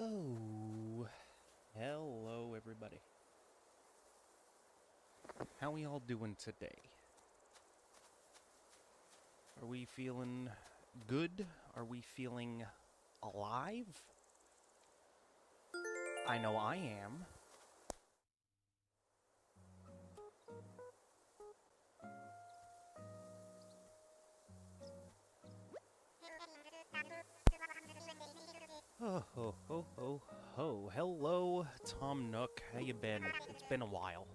Oh, hello everybody. How we all doing today? Are we feeling good? Are we feeling alive? I know I am. Oh, ho, ho, ho, ho. Hello, Tom Nook. How you been? It's been a while.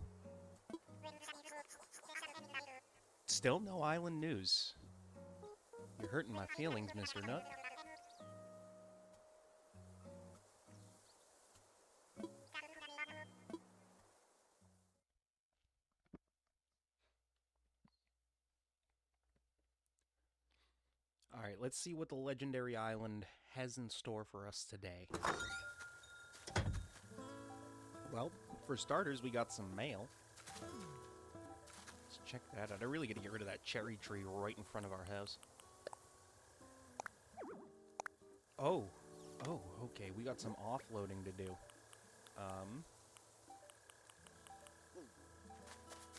Still no island news. You're hurting my feelings, Mr. Nook. Alright, let's see what the legendary island has in store for us today. Well, for starters, we got some mail. Let's check that out. I really gotta get rid of that cherry tree right in front of our house. Oh. Oh, okay. We got some offloading to do.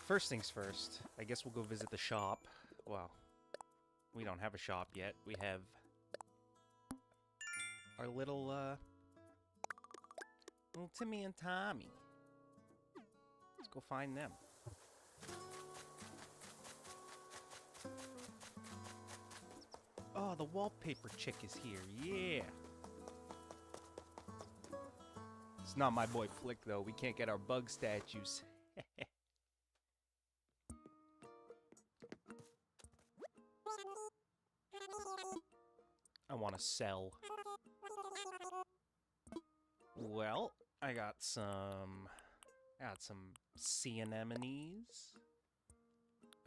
First things first. I guess we'll go visit the shop. Well, we don't have a shop yet. We have our little Timmy and Tommy. Let's go find them. Oh, the wallpaper chick is here. Yeah. It's not my boy Flick, though. We can't get our bug statues. I want to sell. Well, I got some sea anemones.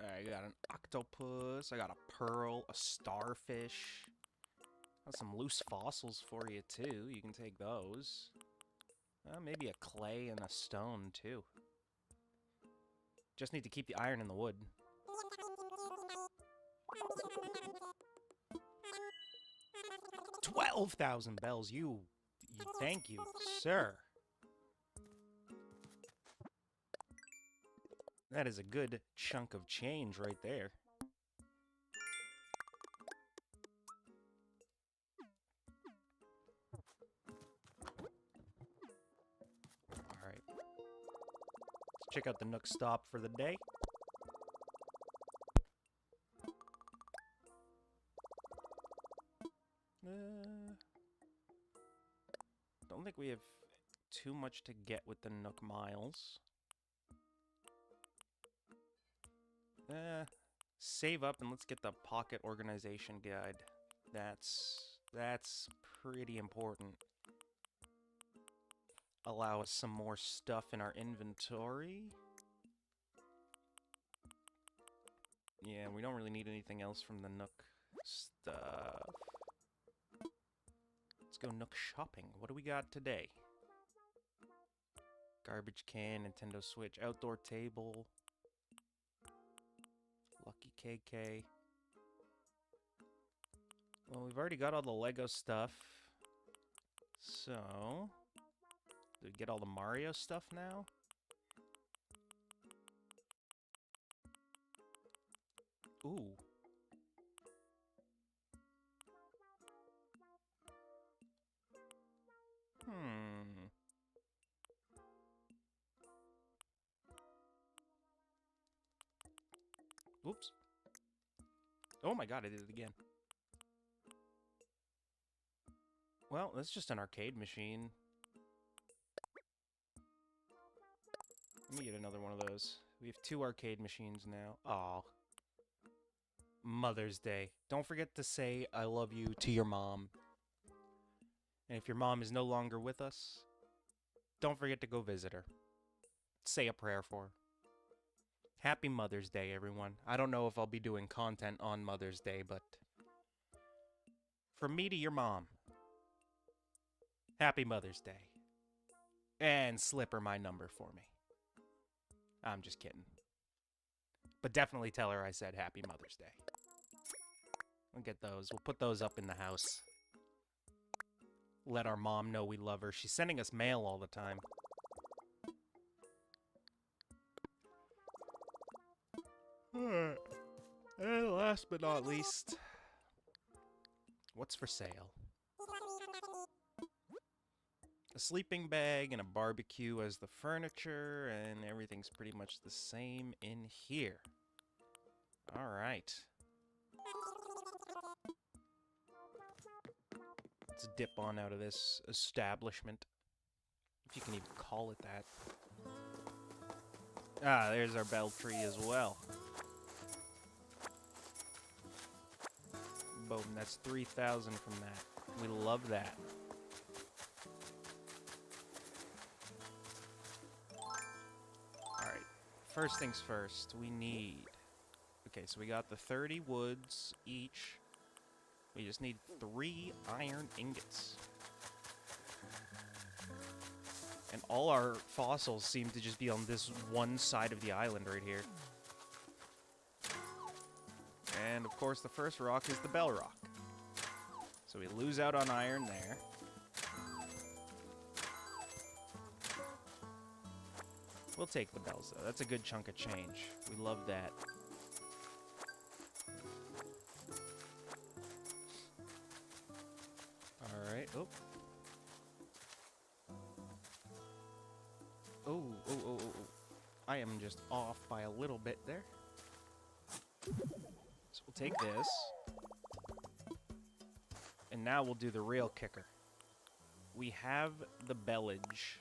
I got an octopus. I got a pearl, a starfish. Got some loose fossils for you, too. You can take those. Maybe a clay and a stone, too. Just need to keep the iron in the wood. 12,000 bells. You thank you, sir. That is a good chunk of change right there. Alright. Let's check out the Nook stop for the day. Don't think we have too much to get with the Nook Miles. Save up and let's get the Pocket Organization Guide. That's pretty important. Allow us some more stuff in our inventory. Yeah, we don't really need anything else from the Nook stuff. Let's go Nook shopping. What do we got today? Garbage can, Nintendo Switch, outdoor table, Lucky KK. Well, we've already got all the Lego stuff. So, do we get all the Mario stuff now? Ooh. Oops. Oh my god, I did it again. Well, that's just an arcade machine. Let me get another one of those. We have 2 arcade machines now. Aw. Mother's Day. Don't forget to say I love you to your mom. And if your mom is no longer with us, don't forget to go visit her. Say a prayer for her. Happy Mother's Day, everyone. I don't know if I'll be doing content on Mother's Day, but from me to your mom, Happy Mother's Day. And slip her my number for me. I'm just kidding. But definitely tell her I said Happy Mother's Day. We'll get those. We'll put those up in the house. let our mom know we love her. She's sending us mail all the time. Alright. And last but not least, what's for sale? A sleeping bag and a barbecue as the furniture, and everything's pretty much the same in here. Alright. Let's dip on out of this establishment, if you can even call it that. Ah, there's our belfry as well. Boom, that's 3,000 from that. We love that. Alright, first things first, we need... Okay, so we got the 30 woods each. We just need 3 iron ingots. And all our fossils seem to just be on this one side of the island right here. And of course the first rock is the bell rock. So we lose out on iron there. We'll take the bells though. That's a good chunk of change. We love that. Alright, oh. Oh. I am just off by a little bit there. So we'll take this. And now we'll do the real kicker. We have the bellage.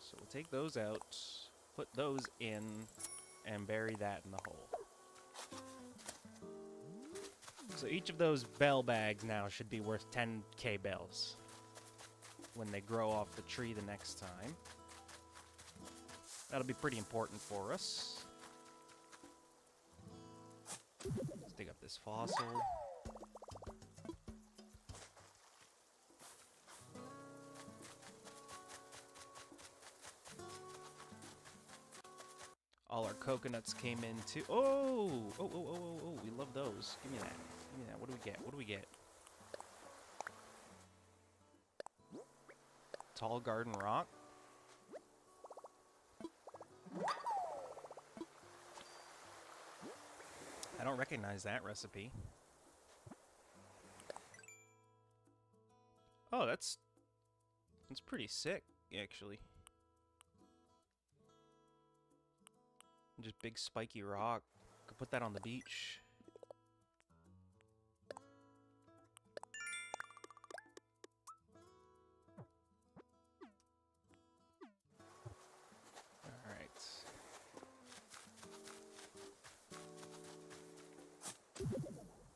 So we'll take those out, put those in, and bury that in the hole. So each of those bell bags now should be worth 10k bells when they grow off the tree the next time. That'll be pretty important for us. Let's dig up this fossil. All our coconuts came in too. Oh, we love those. Give me that. Give me that. What do we get? What do we get? Tall garden rock. I don't recognize that recipe. Oh, that's pretty sick, actually. Just big spiky rock. Could put that on the beach. Alright.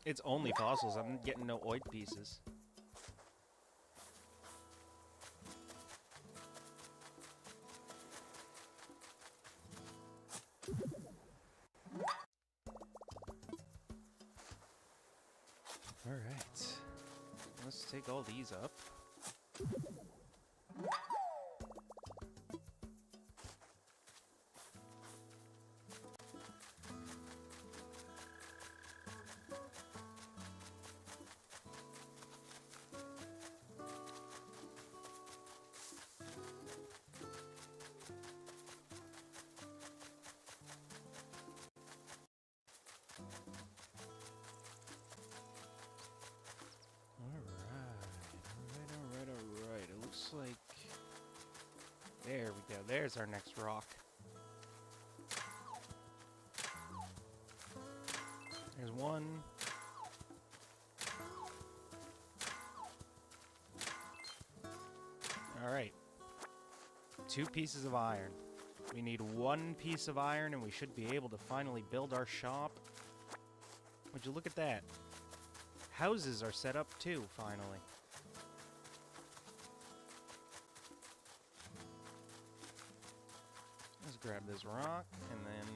It's only fossils. I'm getting no oid pieces. Alright. Let's take all these up. Alright. It looks like... There we go. There's our next rock. There's one. Alright. 2 pieces of iron. We need 1 piece of iron and we should be able to finally build our shop. Would you look at that? Houses are set up too, finally. Let's grab this rock and then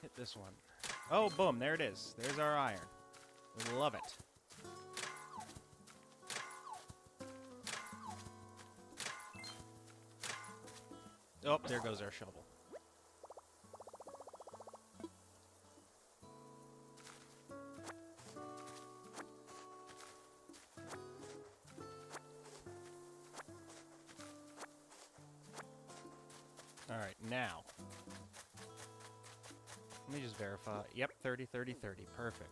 hit this one. Oh, boom, there it is. There's our iron. We love it. Oh, there goes our shovel. Alright, now. Let me just verify. Yep, 30, 30, 30. Perfect.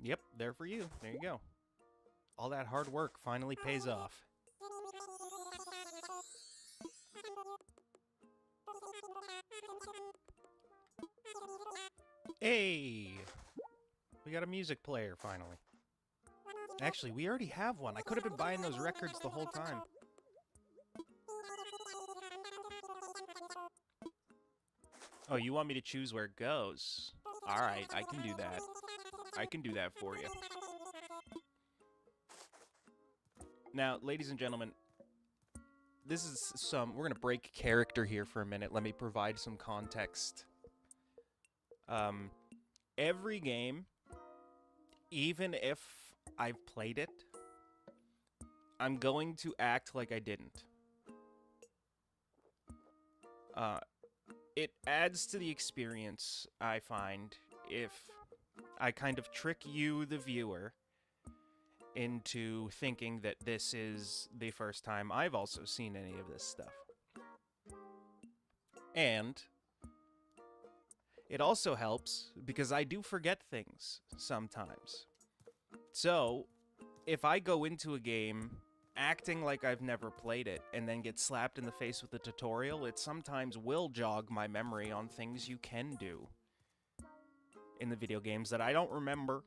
Yep, there for you. There you go. All that hard work finally pays off. Hey! We got a music player, finally. Actually, we already have one. I could have been buying those records the whole time. Oh, you want me to choose where it goes? Alright, I can do that. I can do that for you. Now, ladies and gentlemen, this is we're gonna break character here for a minute. Let me provide some context. Every game, even if I've played it, I'm going to act like I didn't. It adds to the experience, I find, if I kind of trick you, the viewer, into thinking that this is the first time I've also seen any of this stuff. And it also helps because I do forget things sometimes. So, if I go into a game acting like I've never played it and then get slapped in the face with a tutorial, it sometimes will jog my memory on things you can do in the video games that I don't remember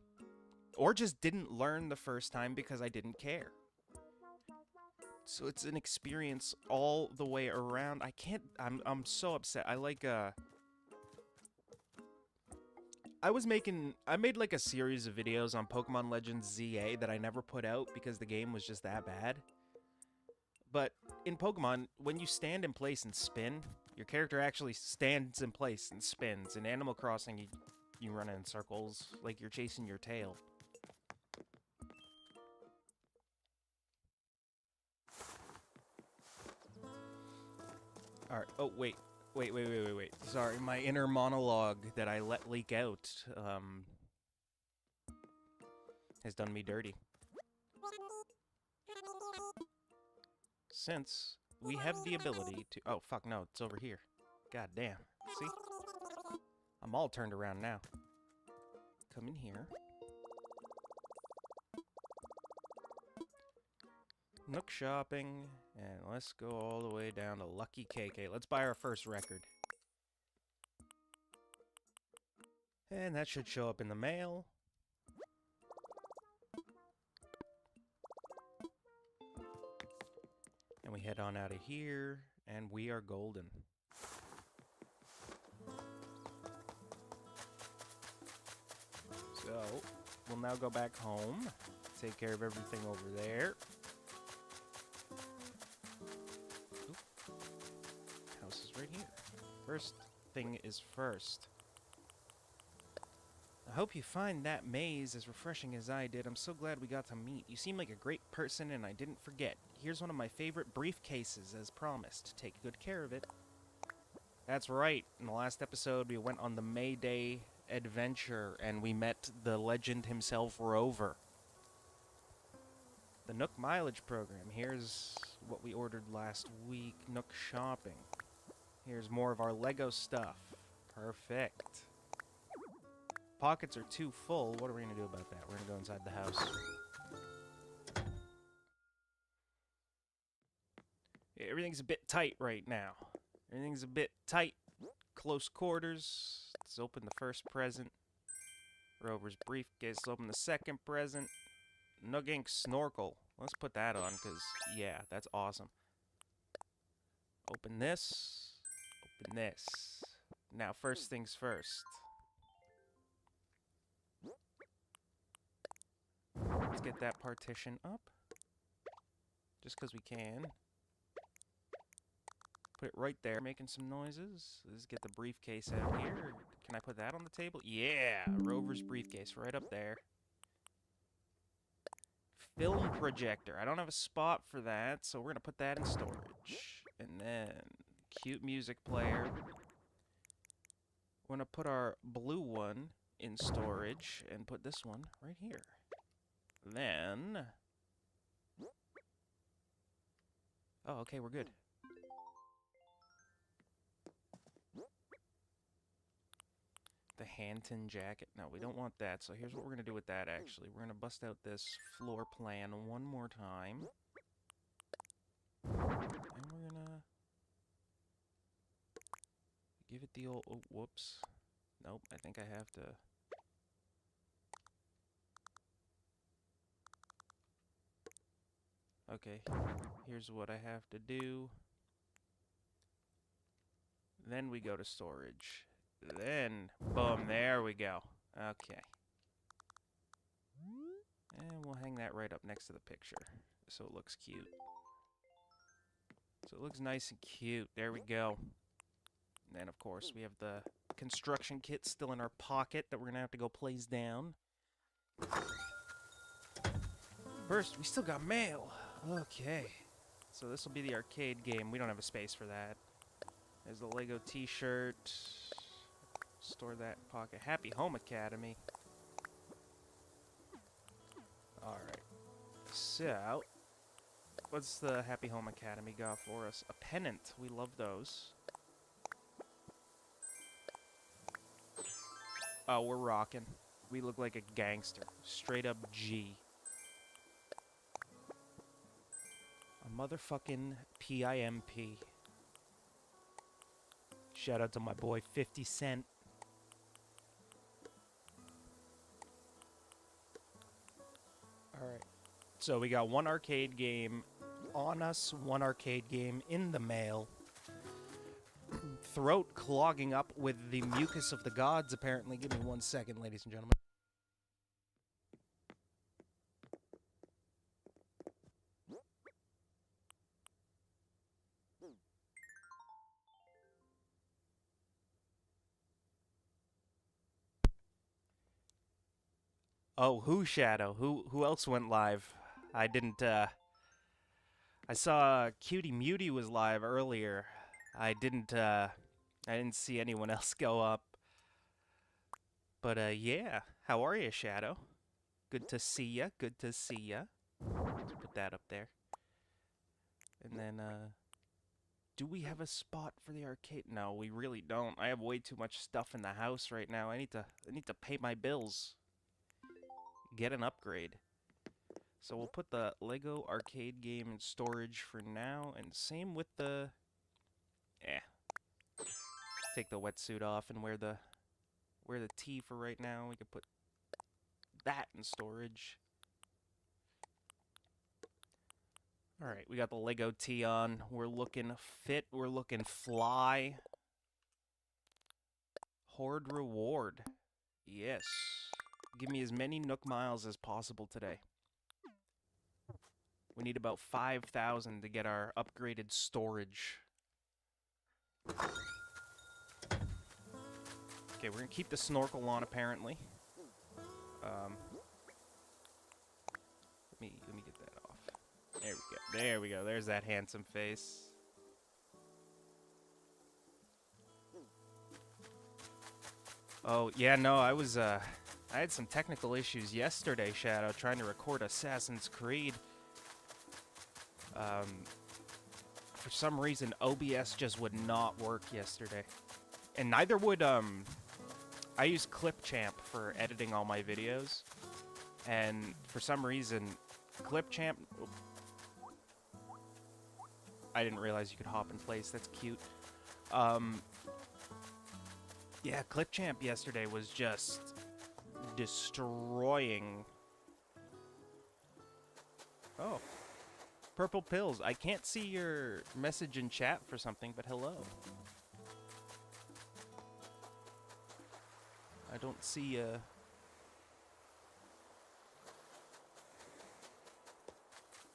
or just didn't learn the first time because I didn't care. So it's an experience all the way around. I'm so upset. I made like a series of videos on Pokemon Legends ZA that I never put out because the game was just that bad. But in Pokemon, when you stand in place and spin, your character actually stands in place and spins. In Animal Crossing, you run in circles like you're chasing your tail. Alright, oh, wait. Wait. Sorry, my inner monologue that I let leak out, has done me dirty. Since we have the ability to... Oh, fuck, no, it's over here. God damn. See? I'm all turned around now. Come in here. Nook shopping, and let's go all the way down to Lucky KK. Let's buy our first record. And that should show up in the mail. And we head on out of here, and we are golden. So, we'll now go back home, take care of everything over there. Oop. House is right here. First thing is first. I hope you find that maze as refreshing as I did. I'm so glad we got to meet. You seem like a great person and I didn't forget. Here's one of my favorite briefcases as promised. Take good care of it. That's right. In the last episode, we went on the Mayday adventure and we met the legend himself, Rover. The Nook mileage program. Here's what we ordered last week. Nook shopping. Here's more of our Lego stuff. Perfect. Pockets are too full. What are we going to do about that? We're going to go inside the house. Yeah, everything's a bit tight right now. Everything's a bit tight. Close quarters. Let's open the first present. Rover's briefcase. Let's open the second present. Nook Inc. snorkel. Let's put that on because, yeah, that's awesome. Open this. Open this. Now, first things first. Let's get that partition up. Just because we can. Put it right there, making some noises. Let's get the briefcase out here. Can I put that on the table? Yeah, Rover's briefcase right up there. Film projector. I don't have a spot for that, so we're going to put that in storage. And then, cute music player. We're going to put our blue one in storage and put this one right here. Then... Oh, okay, we're good. The Hanton jacket. No, we don't want that, so here's what we're going to do with that, actually. We're going to bust out this floor plan one more time. And we're going to give it the old... Oh, whoops. Nope, I think I have to... Okay, here's what I have to do. Then we go to storage. Then, boom, there we go. Okay. And we'll hang that right up next to the picture, so it looks cute. So it looks nice and cute. There we go. And then, of course, we have the construction kit still in our pocket that we're going to have to go place down. First, we still got mail. Okay. So this will be the arcade game. We don't have a space for that. There's the Lego t-shirt. Store that in pocket. Happy Home Academy. Alright. So, what's the Happy Home Academy got for us? A pennant. We love those. Oh, we're rocking. We look like a gangster. Straight up G. A motherfucking PIMP. Shout out to my boy 50 Cent. Alright. So we got one arcade game on us, one arcade game in the mail. Throat clogging up with the mucus of the gods, apparently. Give me 1 second, ladies and gentlemen. Oh, who, Shadow? Who else went live? I didn't, I saw Cutie Mutie was live earlier. I didn't see anyone else go up. But, yeah. How are you, Shadow? Good to see ya. Good to see ya. Let's put that up there. And then, do we have a spot for the arcade? No, we really don't. I have way too much stuff in the house right now. I need to pay my bills. Get an upgrade. So we'll put the Lego arcade game in storage for now, and same with the... Take the wetsuit off and wear the tee for right now. We could put that in storage. Alright, we got the Lego tee on. We're looking fit. We're looking fly. Horde reward. Yes. Give me as many Nook Miles as possible today. We need about 5,000 to get our upgraded storage. Okay, we're gonna keep the snorkel on, apparently. Let me get that off. There we go. There we go. There's that handsome face. Oh, yeah, no, I had some technical issues yesterday, Shadow, trying to record Assassin's Creed. For some reason, OBS just would not work yesterday. And neither would, I use Clipchamp for editing all my videos. And for some reason, Clipchamp... I didn't realize you could hop in place. That's cute. Yeah, Clipchamp yesterday was just destroying... Oh. Purple pills. I can't see your message in chat for something, but hello. I don't see,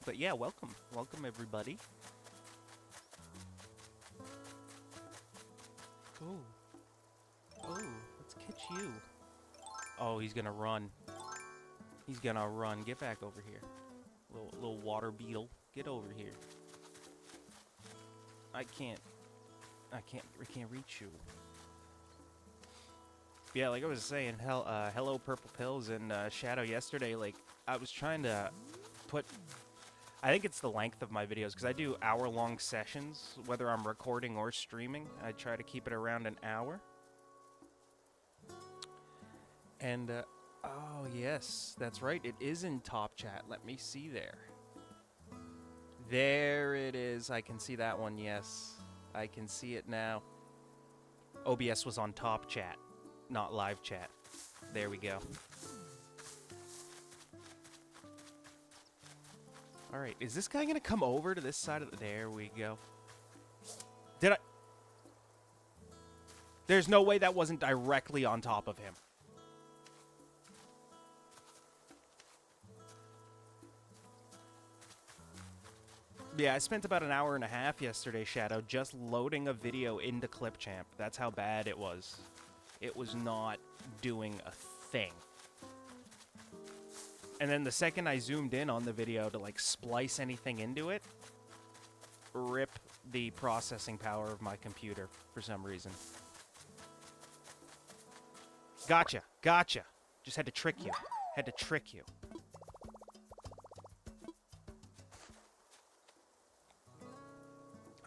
But yeah, welcome. Welcome, everybody. Oh. Oh, let's you. Oh, he's gonna run. He's gonna run. Get back over here. Little water beetle. Get over here. I can't reach you. Yeah, like I was saying, hello Purple Pills and Shadow yesterday, like, I was trying to put... I think it's the length of my videos, because I do hour-long sessions, whether I'm recording or streaming. I try to keep it around an hour. And, oh, yes, that's right. It is in Top Chat. Let me see there. There it is. I can see that one, yes. I can see it now. OBS was on Top Chat, not Live Chat. There we go. Alright, is this guy gonna come over to this side of the... There we go. Did I... There's no way that wasn't directly on top of him. Yeah, I spent about an hour and a half yesterday, Shadow, just loading a video into Clipchamp. That's how bad it was. It was not doing a thing. And then the second I zoomed in on the video to, like, splice anything into it, rip the processing power of my computer for some reason. Gotcha. Gotcha. Just had to trick you. Had to trick you.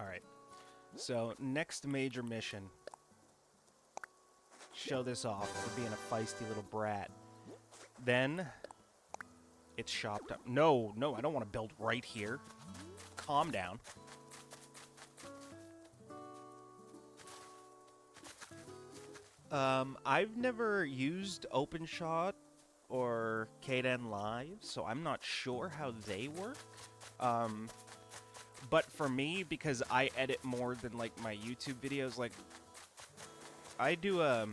Alright. So, next major mission. Show this off for being a feisty little brat. Then... it's shopped up. No, no, I don't want to build right here. Calm down. I've never used OpenShot or Kden Live, so I'm not sure how they work. But for me, because I edit more than, like, my YouTube videos, like, I do, I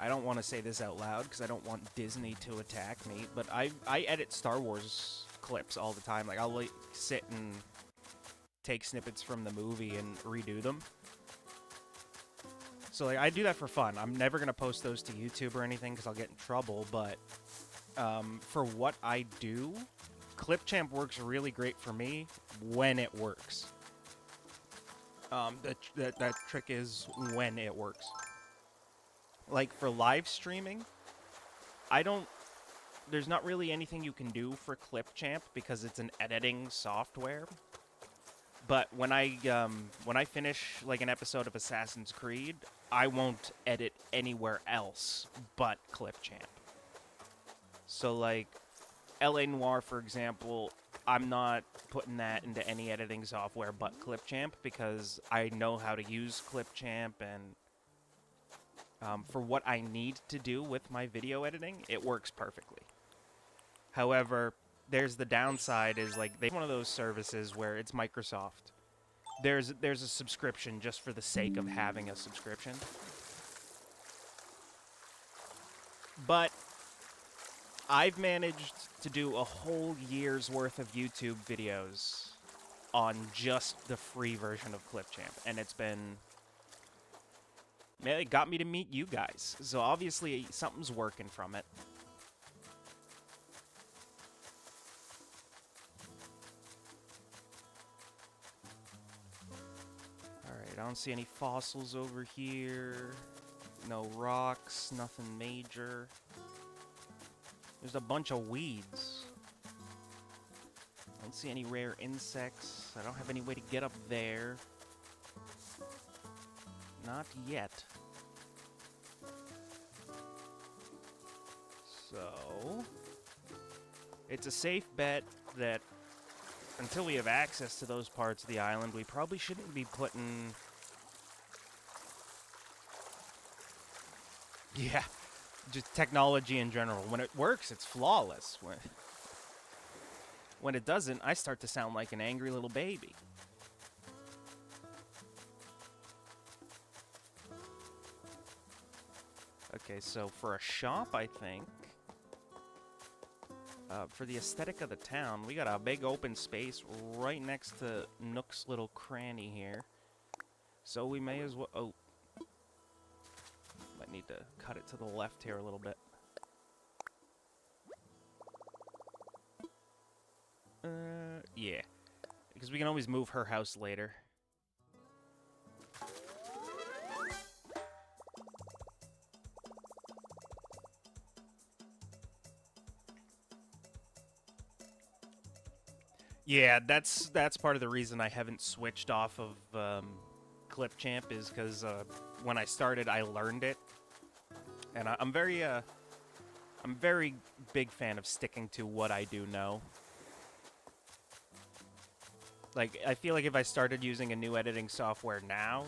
don't want to say this out loud because I don't want Disney to attack me, but I edit Star Wars clips all the time. Like, I'll, like, sit and take snippets from the movie and redo them. So, like, I do that for fun. I'm never going to post those to YouTube or anything because I'll get in trouble, but for what I do, Clipchamp works really great for me when it works. That trick is when it works. Like, for live streaming, there's not really anything you can do for Clipchamp because it's an editing software. But when I finish, like, an episode of Assassin's Creed, I won't edit anywhere else but Clipchamp. So, like, L.A. Noire, for example, I'm not putting that into any editing software but Clipchamp because I know how to use Clipchamp, and for what I need to do with my video editing, it works perfectly. However, there's the downside is, like, they're one of those services where it's Microsoft. There's a subscription just for the sake of having a subscription. But I've managed to do a whole year's worth of YouTube videos on just the free version of Clipchamp, and it's been... man, it got me to meet you guys, so obviously something's working from it. Alright, I don't see any fossils over here. No rocks, nothing major. There's a bunch of weeds. I don't see any rare insects. I don't have any way to get up there. Not yet. So, it's a safe bet that until we have access to those parts of the island, we probably shouldn't be putting... yeah, just technology in general. When it works, it's flawless. When it doesn't, I start to sound like an angry little baby. Okay, so for a shop, I think, for the aesthetic of the town, we got a big open space right next to Nook's little cranny here. So we may as well... oh. need to cut it to the left here a little bit. Yeah. Because we can always move her house later. Yeah, that's part of the reason I haven't switched off of Clipchamp is because when I started, I learned it, and I'm very big fan of sticking to what I do know. Like, I feel like if I started using a new editing software now,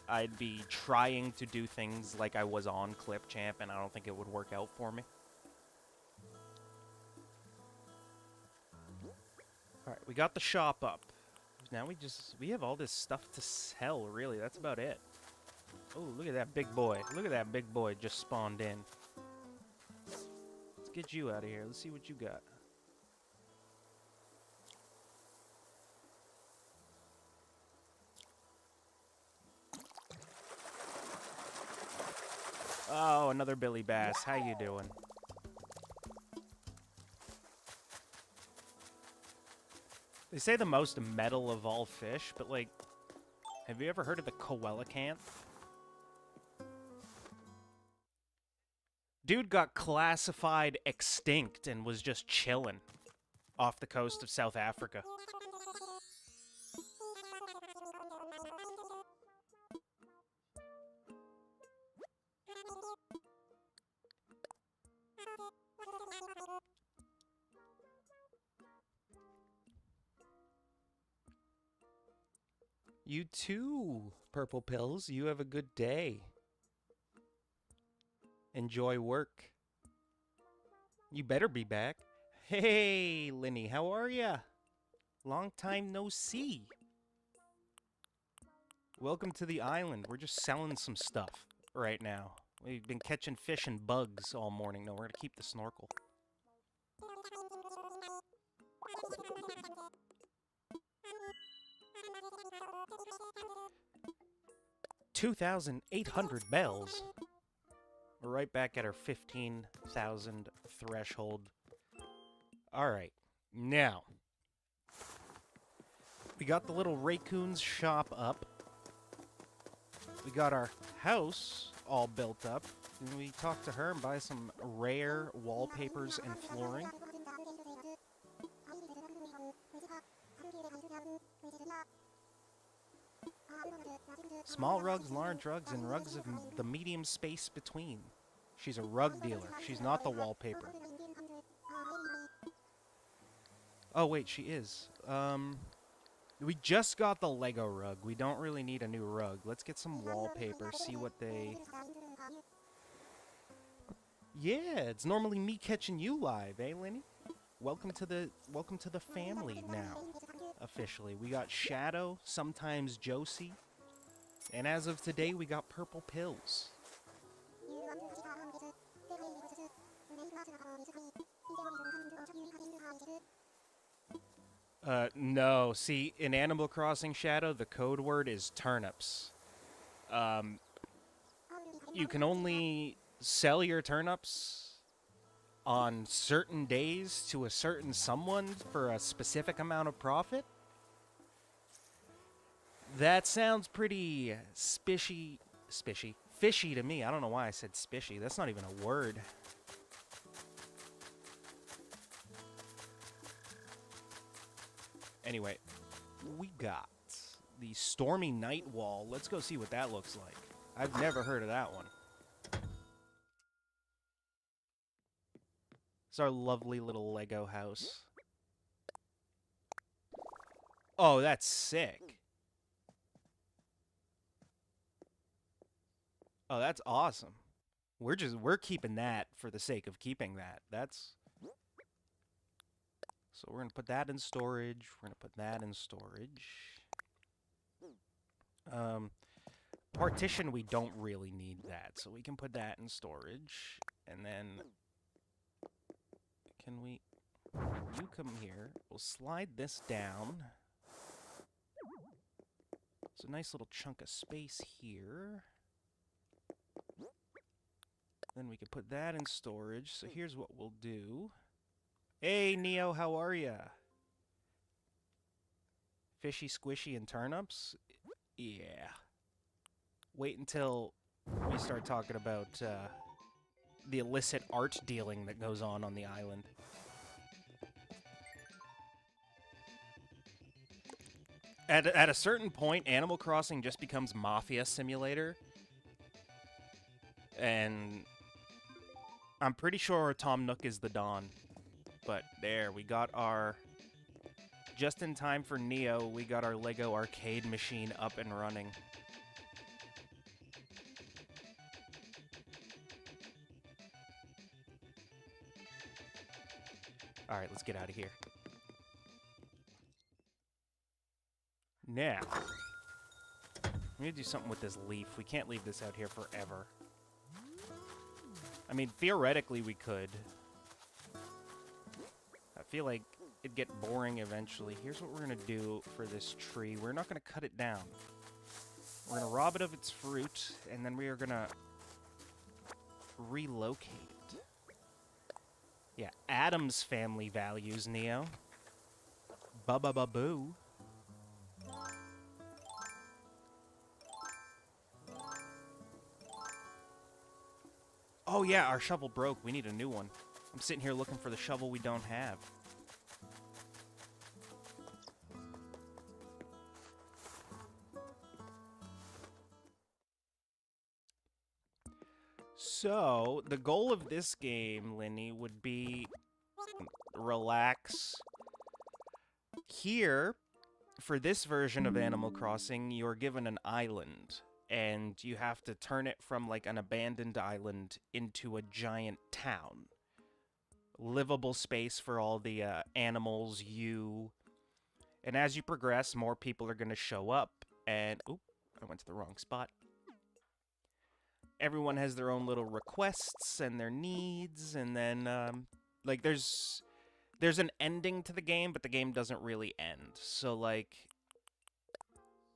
I'd be trying to do things like I was on Clipchamp, and I don't think it would work out for me. Alright, we got the shop up. Now we have all this stuff to sell, really. That's about it. Oh, look at that big boy. Look at that big boy just spawned in. Let's get you out of here. Let's see what you got. Oh, another Billy Bass. How you doing? They say the most metal of all fish, but, like, have you ever heard of the coelacanth? Dude got classified extinct and was just chilling off the coast of South Africa. You too, Purple Pills. You have a good day. Enjoy work. You better be back. Hey, Linny, how are ya? Long time no see. Welcome to the island. We're just selling some stuff right now. We've been catching fish and bugs all morning. No, we're gonna keep the snorkel. 2,800 bells. We're right back at our 15,000 threshold. Alright, now. We got the little Raccoon's shop up. We got our house all built up. And we talked to her and buy some rare wallpapers and flooring. Small rugs, large rugs, and rugs of the medium space between. She's a rug dealer. She's not the wallpaper. Oh, wait, she is. We just got the Lego rug. We don't really need a new rug. Let's get some wallpaper, see what they... Yeah, it's normally me catching you live, eh, Lenny? Welcome to the family now, officially. We got Shadow, sometimes Josie, and as of today, we got Purple Pills. No. See, in Animal Crossing Shadow, the code word is turnips. You can only sell your turnips on certain days to a certain someone for a specific amount of profit. That sounds pretty fishy to me. I don't know why I said spishy. That's not even a word. Anyway, we got the Stormy Night Wall. Let's go see what that looks like. I've never heard of that one. It's our lovely little Lego house. Oh, that's sick. Oh, that's awesome. We're keeping that for the sake of keeping that. So we're going to put that in storage. We're going to put that in storage. Partition, we don't really need that. So we can put that in storage. And then... Can we... You come here. We'll slide this down. It's a nice little chunk of space here. Then we can put that in storage. So here's what we'll do. Hey, Neo, how are ya? Fishy, squishy, and turnips? Yeah. Wait until we start talking about the illicit art dealing that goes on the island. At a certain point, Animal Crossing just becomes Mafia Simulator. And I'm pretty sure Tom Nook is the Don. But there, we got our... Just in time for Neo, we got our Lego arcade machine up and running. Alright, let's get out of here. Now, I'm gonna do something with this leaf. We can't leave this out here forever. I mean, theoretically we could. I feel like it'd get boring eventually. Here's what we're gonna do for this tree. We're not gonna cut it down. We're gonna rob it of its fruit, and then we are gonna relocate it. Yeah, Adam's family values, Neo. Ba-ba-ba-boo. Oh yeah, our shovel broke. We need a new one. I'm sitting here looking for the shovel we don't have. So, the goal of this game, Linny, would be relax. Here, for this version of Animal Crossing, you're given an island. And you have to turn it from, like, an abandoned island into a giant town. Livable space for all the animals, you. And as you progress, more people are going to show up. And, oop, I went to the wrong spot. Everyone has their own little requests and their needs. And then, like, there's an ending to the game, but the game doesn't really end. So, like,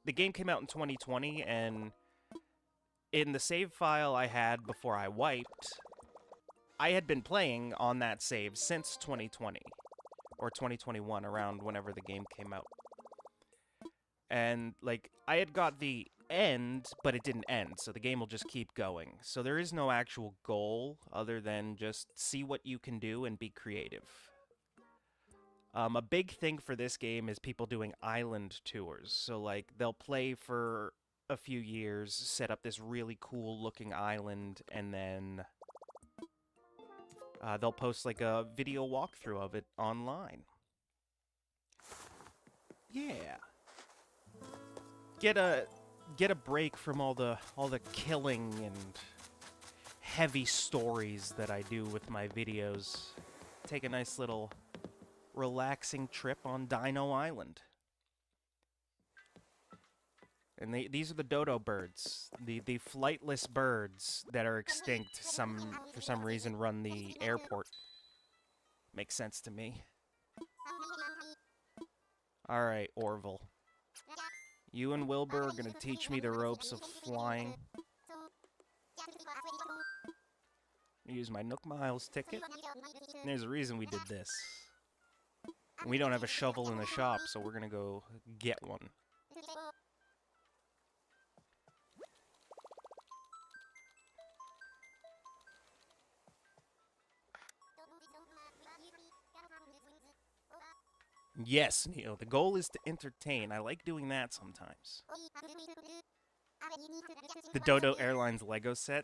the game came out in 2020, and... in the save file I had before I wiped, I had been playing on that save since 2020, or 2021, around whenever the game came out. And, like, I had got the end, but it didn't end, so the game will just keep going. So there is no actual goal other than just see what you can do and be creative. A big thing for this game is people doing island tours. So, like, they'll play for a few years, set up this really cool looking island, and then they'll post like a video walkthrough of it online. Yeah. Get a break from all the killing and heavy stories that I do with my videos. Take a nice little relaxing trip on Dino Island. And these are the dodo birds, the flightless birds that are extinct. For some reason, run the airport. Makes sense to me. All right, Orville. You and Wilbur are gonna teach me the ropes of flying. Use my Nook Miles ticket. And there's a reason we did this. We don't have a shovel in the shop, so we're gonna go get one. Yes, Neo, the goal is to entertain. I like doing that sometimes. The Dodo Airlines Lego set.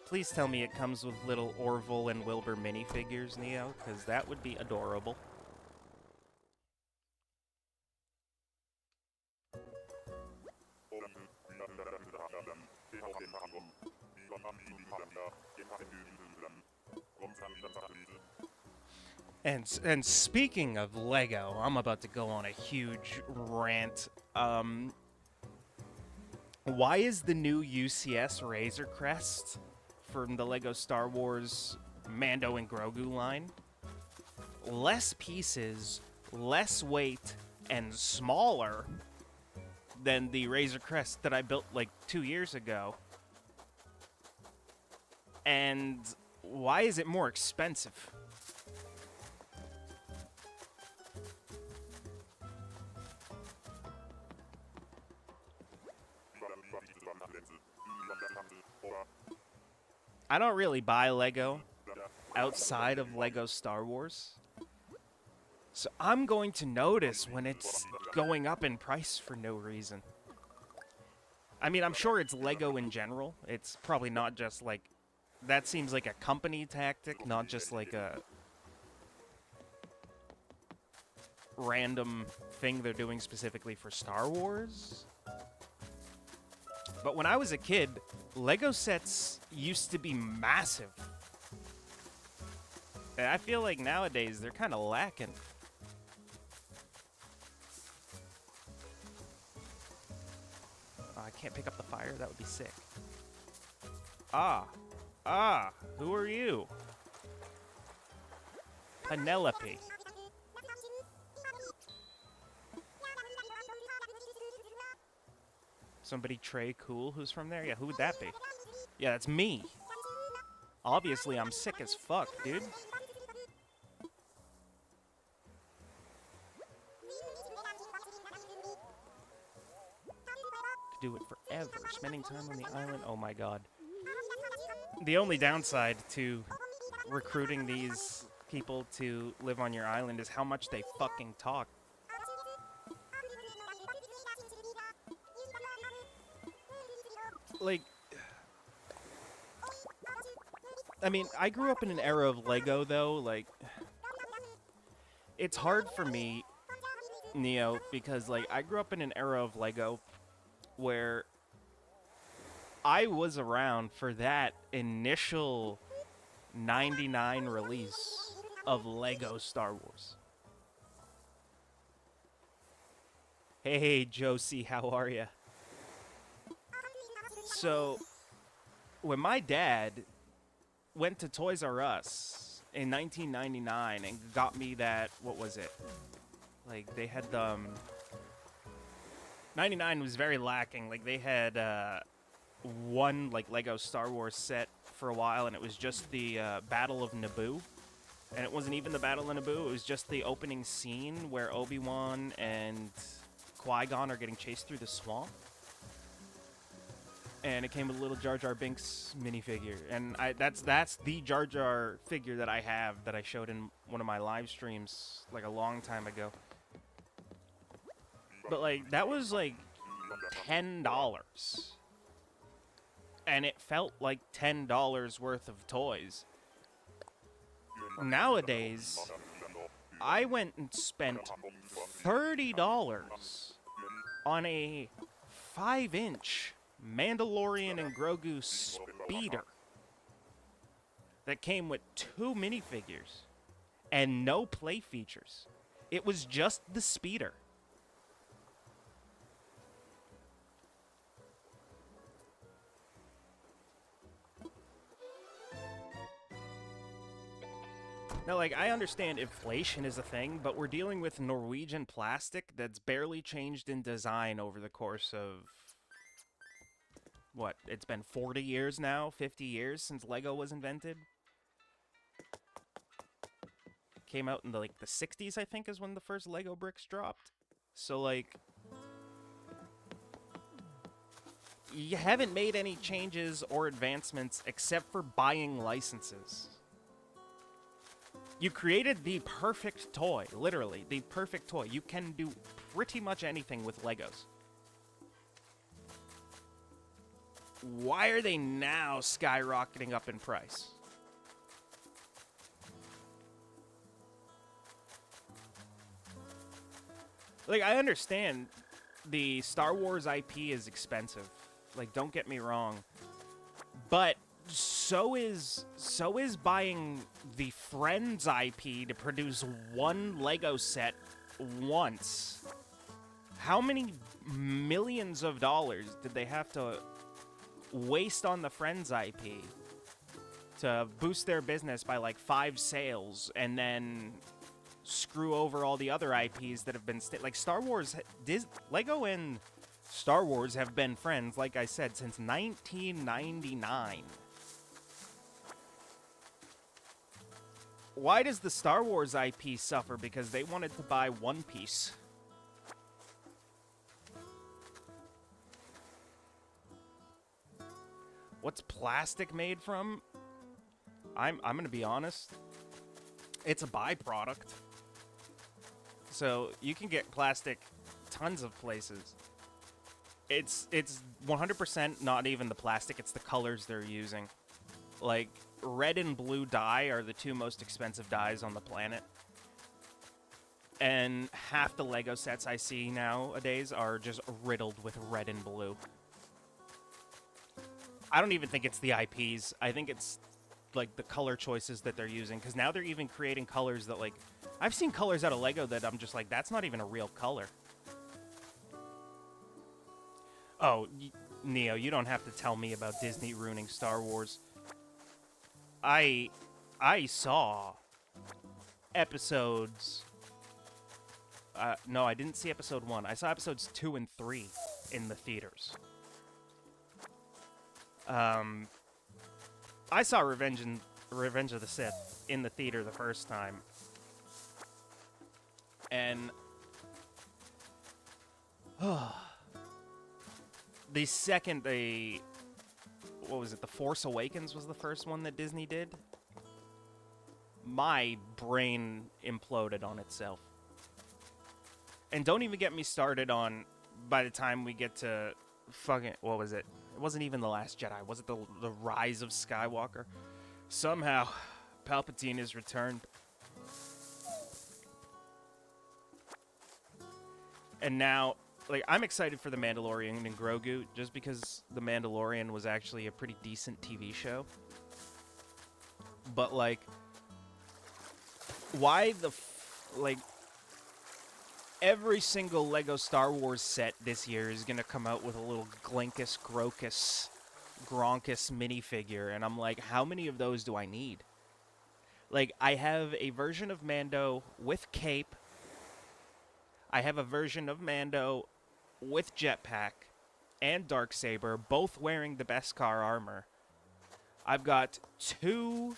Please tell me it comes with little Orville and Wilbur minifigures, Neo, because that would be adorable. And speaking of Lego, I'm about to go on a huge rant. Why is the new UCS Razor Crest from the Lego Star Wars Mando and Grogu line less pieces, less weight, and smaller than the Razor Crest that I built like 2 years ago? And why is it more expensive? I don't really buy Lego outside of Lego Star Wars. So I'm going to notice when it's going up in price for no reason. I mean, I'm sure it's Lego in general. It's probably not just like... That seems like a company tactic, not just like a random thing they're doing specifically for Star Wars. But when I was a kid, Lego sets used to be massive. And I feel like nowadays they're kind of lacking. Oh, I can't pick up the fire. That would be sick. Who are you? Penelope. Somebody Trey Cool who's from there? Yeah, who would that be? Yeah, that's me. Obviously, I'm sick as fuck, dude. Do it forever. Spending time on the island. Oh my god. The only downside to recruiting these people to live on your island is how much they fucking talk. Like, I mean, I grew up in an era of Lego, though. Like, it's hard for me, Neo, because, like, I grew up in an era of Lego where I was around for that initial 99 release of Lego Star Wars. Hey, Josie, how are ya? So, when my dad went to Toys R Us in 1999 and got me that, what was it? Like, they had 99 was very lacking. Like, they had one, like, Lego Star Wars set for a while, and it was just the Battle of Naboo. And it wasn't even the Battle of Naboo, it was just the opening scene where Obi-Wan and Qui-Gon are getting chased through the swamp. And it came with a little Jar Jar Binks minifigure. And that's the Jar Jar figure that I have that I showed in one of my live streams, like, a long time ago. But, like, that was, like, $10. And it felt like $10 worth of toys. Nowadays, I went and spent $30 on a 5-inch Mandalorian and Grogu speeder that came with 2 minifigures and no play features. It was just the speeder. Now, like, I understand inflation is a thing, but we're dealing with Norwegian plastic that's barely changed in design over the course of... What, it's been 40 years now? 50 years since Lego was invented? Came out in the 60s, I think, is when the first Lego bricks dropped. So, like... You haven't made any changes or advancements except for buying licenses. You created the perfect toy, literally, the perfect toy. You can do pretty much anything with Legos. Why are they now skyrocketing up in price? Like, I understand the Star Wars IP is expensive. Like, don't get me wrong. But so is buying the Friends IP to produce one Lego set once. How many millions of dollars did they have to waste on the Friends IP to boost their business by like 5 sales and then screw over all the other IPs that have been like Star Wars, Lego and Star Wars have been friends, like I said, since 1999. Why does the Star Wars IP suffer? Because they wanted to buy One Piece. What's plastic made from? I'm gonna be honest. It's a byproduct. So you can get plastic tons of places. It's 100% not even the plastic, it's the colors they're using. Like, red and blue dye are the two most expensive dyes on the planet. And half the Lego sets I see nowadays are just riddled with red and blue. I don't even think it's the IPs. I think it's, like, the color choices that they're using. Because now they're even creating colors that, like... I've seen colors out of Lego that I'm just like, that's not even a real color. Oh, Neo, you don't have to tell me about Disney ruining Star Wars. I saw episodes... no, I didn't see episode 1. I saw episodes 2 and 3 in the theaters. I saw Revenge of the Sith in the theater the first time. And... the second they... What was it? The Force Awakens was the first one that Disney did? My brain imploded on itself. And don't even get me started on... By the time we get to... Fucking... What was it? It wasn't even The Last Jedi. Was it the Rise of Skywalker? Somehow, Palpatine is returned. And now... Like, I'm excited for The Mandalorian and Grogu, just because The Mandalorian was actually a pretty decent TV show. But, like... Why the... like... Every single Lego Star Wars set this year is gonna come out with a little Glinkus, Gronkus minifigure, and I'm like, how many of those do I need? Like, I have a version of Mando with cape. I have a version of Mando with jetpack and Darksaber, both wearing the Beskar armor. I've got 2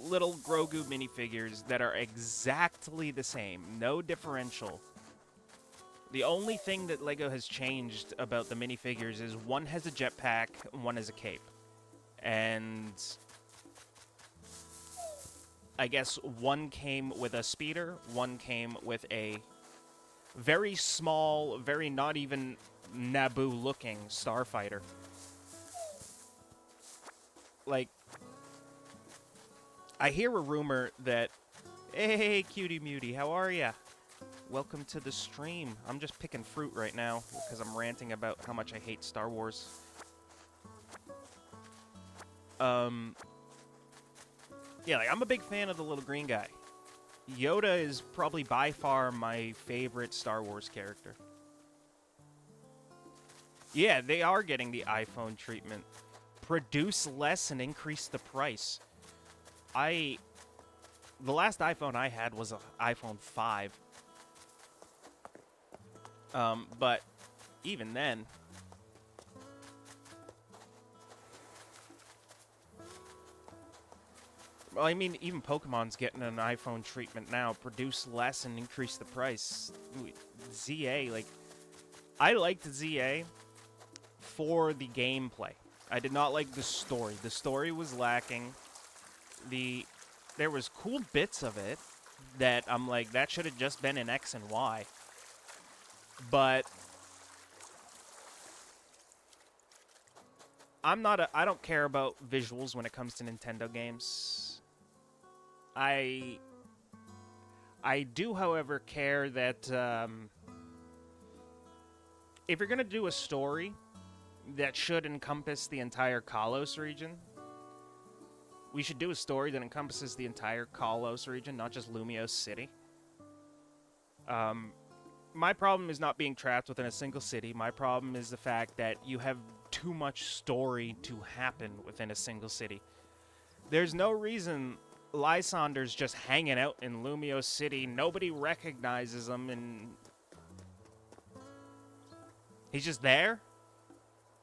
little Grogu minifigures that are exactly the same. No differential. The only thing that Lego has changed about the minifigures is one has a jetpack, one has a cape. And I guess one came with a speeder, one came with a very small, very not even Naboo-looking starfighter. Like, I hear a rumor that, hey, cutie mutie, how are ya? Welcome to the stream. I'm just picking fruit right now because I'm ranting about how much I hate Star Wars. Yeah, like, I'm a big fan of the little green guy. Yoda is probably by far my favorite Star Wars character. Yeah, they are getting the iPhone treatment. Produce less and increase the price. The last iPhone I had was an iPhone 5. But even then... Well, I mean, even Pokemon's getting an iPhone treatment now. Produce less and increase the price. ZA, like... I liked ZA for the gameplay. I did not like the story. The story was lacking. There was cool bits of it that I'm like, that should have just been in X and Y. But I don't care about visuals when it comes to Nintendo games. I do, however, care that if you're going to do a story that should encompass the entire Kalos region, we should do a story that encompasses the entire Kalos region, not just Lumiose City. My problem is not being trapped within a single city. My problem is the fact that you have too much story to happen within a single city. There's no reason Lysander's just hanging out in Lumiose City. Nobody recognizes him, and he's just there,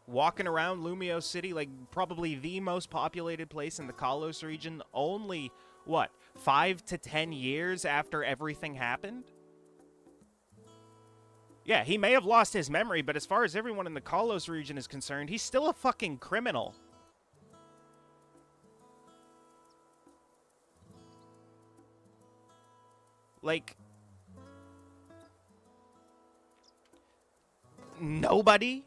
walking around Lumiose City, like probably the most populated place in the Kalos region. Only what, 5 to 10 years after everything happened? Yeah, he may have lost his memory, but as far as everyone in the Kalos region is concerned, he's still a fucking criminal. Like, nobody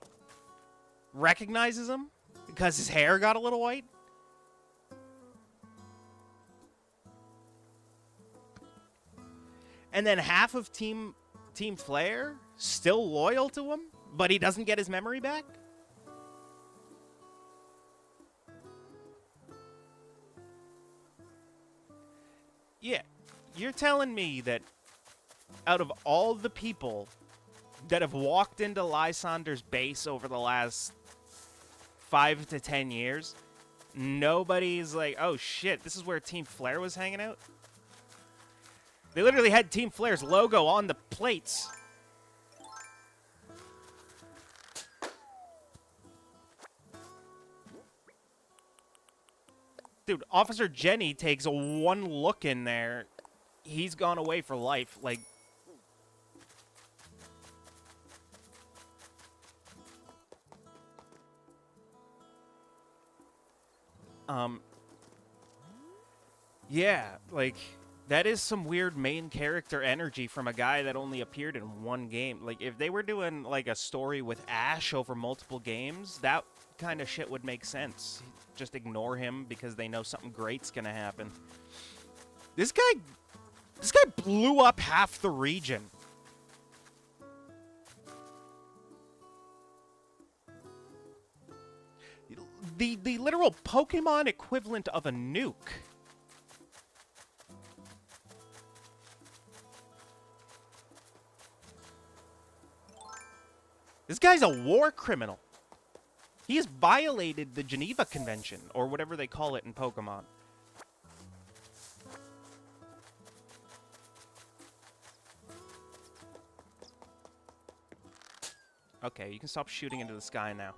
recognizes him because his hair got a little white? And then half of Team Flare still loyal to him, but he doesn't get his memory back? Yeah, you're telling me that out of all the people that have walked into Lysander's base over the last 5 to 10 years, nobody's like, oh shit, this is where Team Flare was hanging out? They literally had Team Flare's logo on the plates. Dude, Officer Jenny takes a one look in there. He's gone away for life. Like, yeah, like, that is some weird main character energy from a guy that only appeared in one game. Like, if they were doing, like, a story with Ash over multiple games, that kind of shit would make sense. Just ignore him because they know something great's gonna happen. This guy blew up half the region. The literal Pokemon equivalent of a nuke. This guy's a war criminal. He has violated the Geneva Convention, or whatever they call it in Pokemon. Okay, you can stop shooting into the sky now.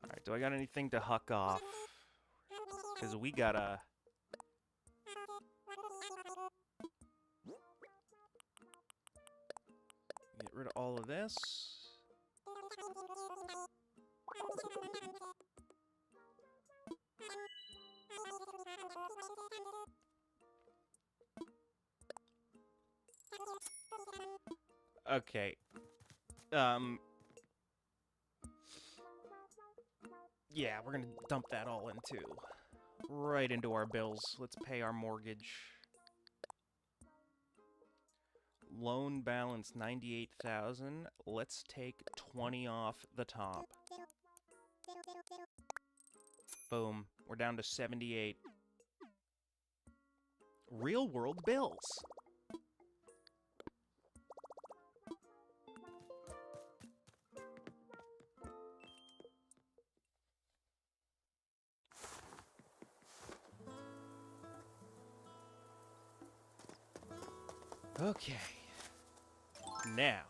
Alright, do I got anything to huck off? Because we gotta... get rid of all of this. Okay. Yeah, we're gonna dump that all right into our bills. Let's pay our mortgage. Loan balance 98,000. Let's take 20 off the top. Boom. We're down to 78. Real world bills. Okay. Now,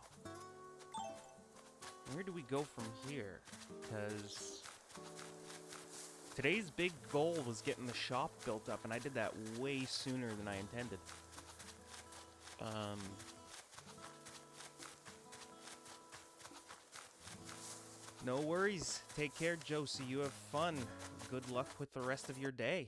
where do we go from here? Because today's big goal was getting the shop built up, and I did that way sooner than I intended. No worries. Take care, Josie. You have fun. Good luck with the rest of your day.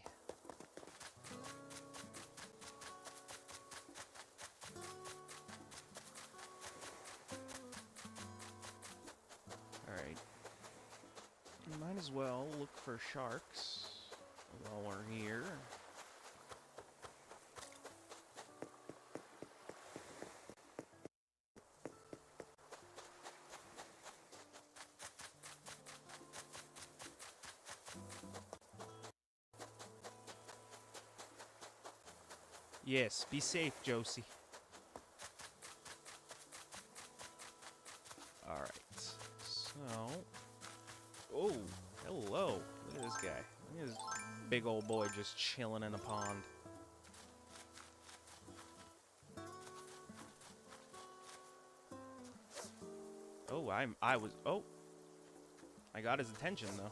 Might as well look for sharks while we're here. Yes, be safe, Josie. Alright, so... Oh, hello. Look at this guy. Look at this big old boy just chilling in a pond. Oh, oh. I got his attention, though.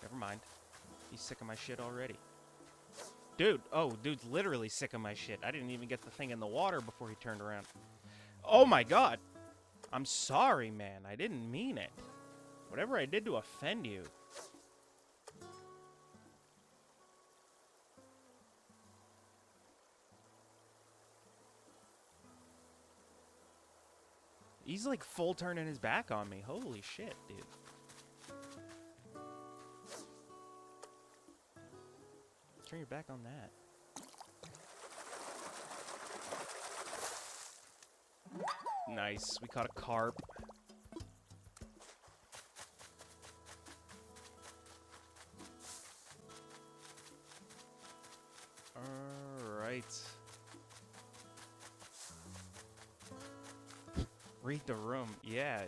Never mind. He's sick of my shit already. Dude, dude's literally sick of my shit. I didn't even get the thing in the water before he turned around. Oh my god! I'm sorry, man. I didn't mean it. Whatever I did to offend you. He's like full turning his back on me. Holy shit, dude. Turn your back on that. Nice. We caught a carp. Alright. Read the room. Yeah.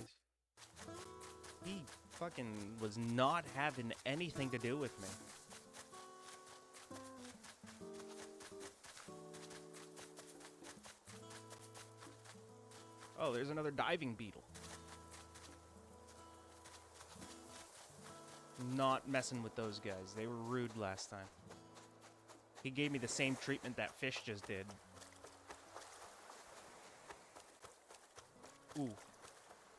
He fucking was not having anything to do with me. Oh, there's another diving beetle. Not messing with those guys. They were rude last time. He gave me the same treatment that fish just did. Ooh.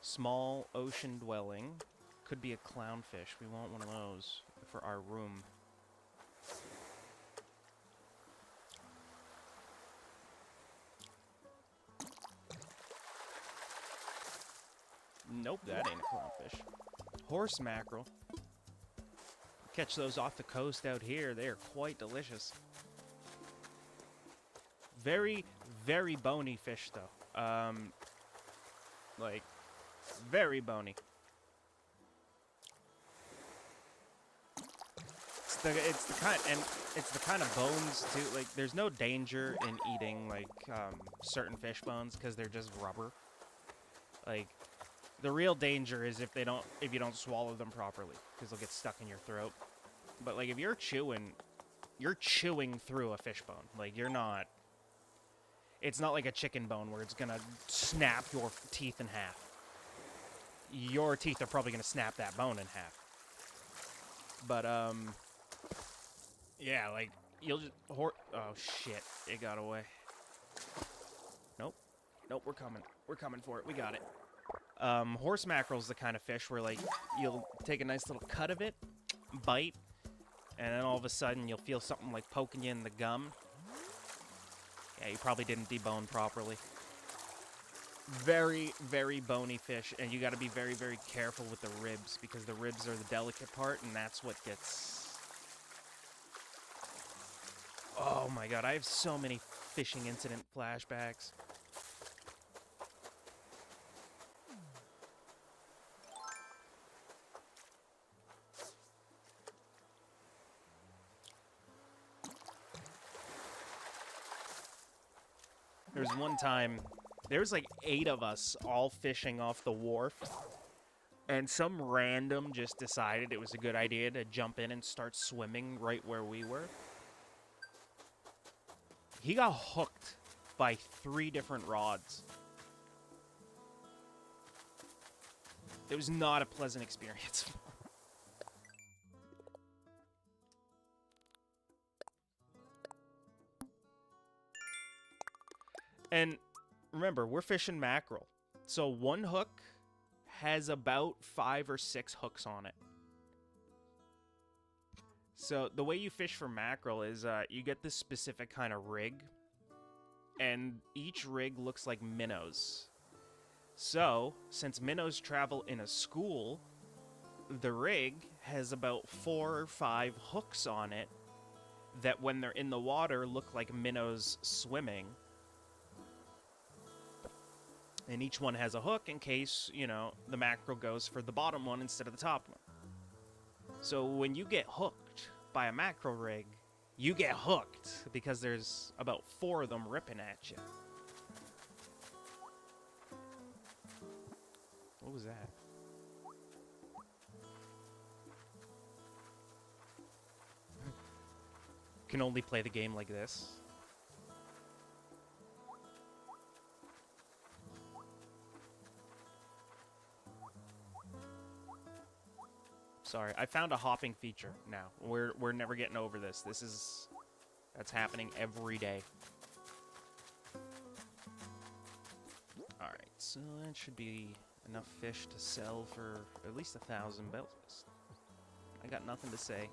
Small ocean dwelling. Could be a clownfish. We want one of those for our room. Nope, that ain't a clownfish. Horse mackerel. Catch those off the coast out here. They are quite delicious. Very, very bony fish, though. Like, very bony. It's the kind of bones too. Like, there's no danger in eating like certain fish bones because they're just rubber. Like, the real danger is if you don't swallow them properly because they'll get stuck in your throat. But like, if you're chewing through a fish bone. Like, you're not. It's not like a chicken bone where it's gonna snap your teeth in half. Your teeth are probably gonna snap that bone in half. But yeah, like you'll just oh shit, it got away. Nope, we're coming for it. We got it. Horse mackerel's the kind of fish where like you'll take a nice little cut of it, bite, and then all of a sudden you'll feel something like poking you in the gum. Yeah, you probably didn't debone properly. Very, very bony fish, and you got to be very, very careful with the ribs because the ribs are the delicate part, and that's what gets. Oh my god, I have so many fishing incident flashbacks. There was one time, there was like 8 of us all fishing off the wharf, and some random just decided it was a good idea to jump in and start swimming right where we were. He got hooked by 3 different rods. It was not a pleasant experience. And remember, we're fishing mackerel. So one hook has about 5 or 6 hooks on it. So the way you fish for mackerel is you get this specific kind of rig. And each rig looks like minnows. So, since minnows travel in a school, the rig has about 4 or 5 hooks on it that when they're in the water look like minnows swimming. And each one has a hook in case, you know, the mackerel goes for the bottom one instead of the top one. So when you get hooked by a mackerel rig, you get hooked because there's about 4 of them ripping at you. What was that? Can only play the game like this. sorry. I found a hopping feature now. We're never getting over this. That's happening every day. Alright, so that should be enough fish to sell for at least 1,000 bells. I got nothing to say.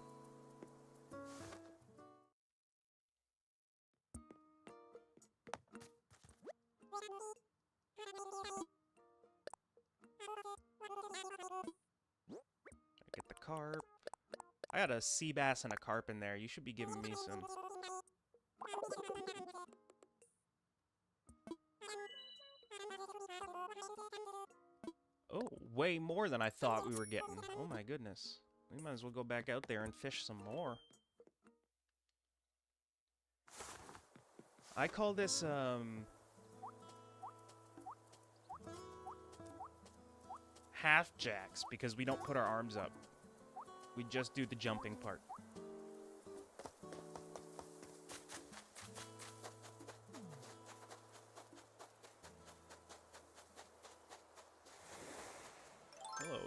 Get the carp. I got a sea bass and a carp in there. You should be giving me some. Oh, way more than I thought we were getting. Oh my goodness. We might as well go back out there and fish some more. I call this, half jacks because we don't put our arms up. We just do the jumping part. Hello,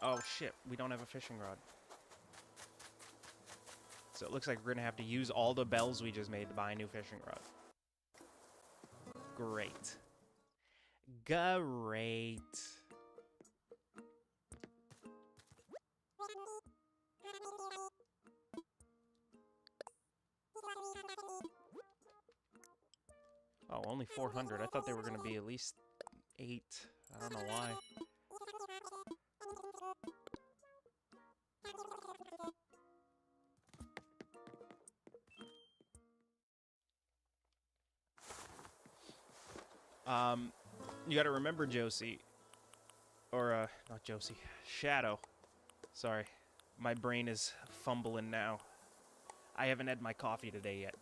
oh shit, we don't have a fishing rod. So it looks like we're gonna have to use all the bells we just made to buy a new fishing rod. Great. Great. Oh, only 400. I thought they were going to be at least 8. I don't know why. You gotta remember, Josie. Or, not Josie. Shadow. Sorry. My brain is fumbling now. I haven't had my coffee today yet.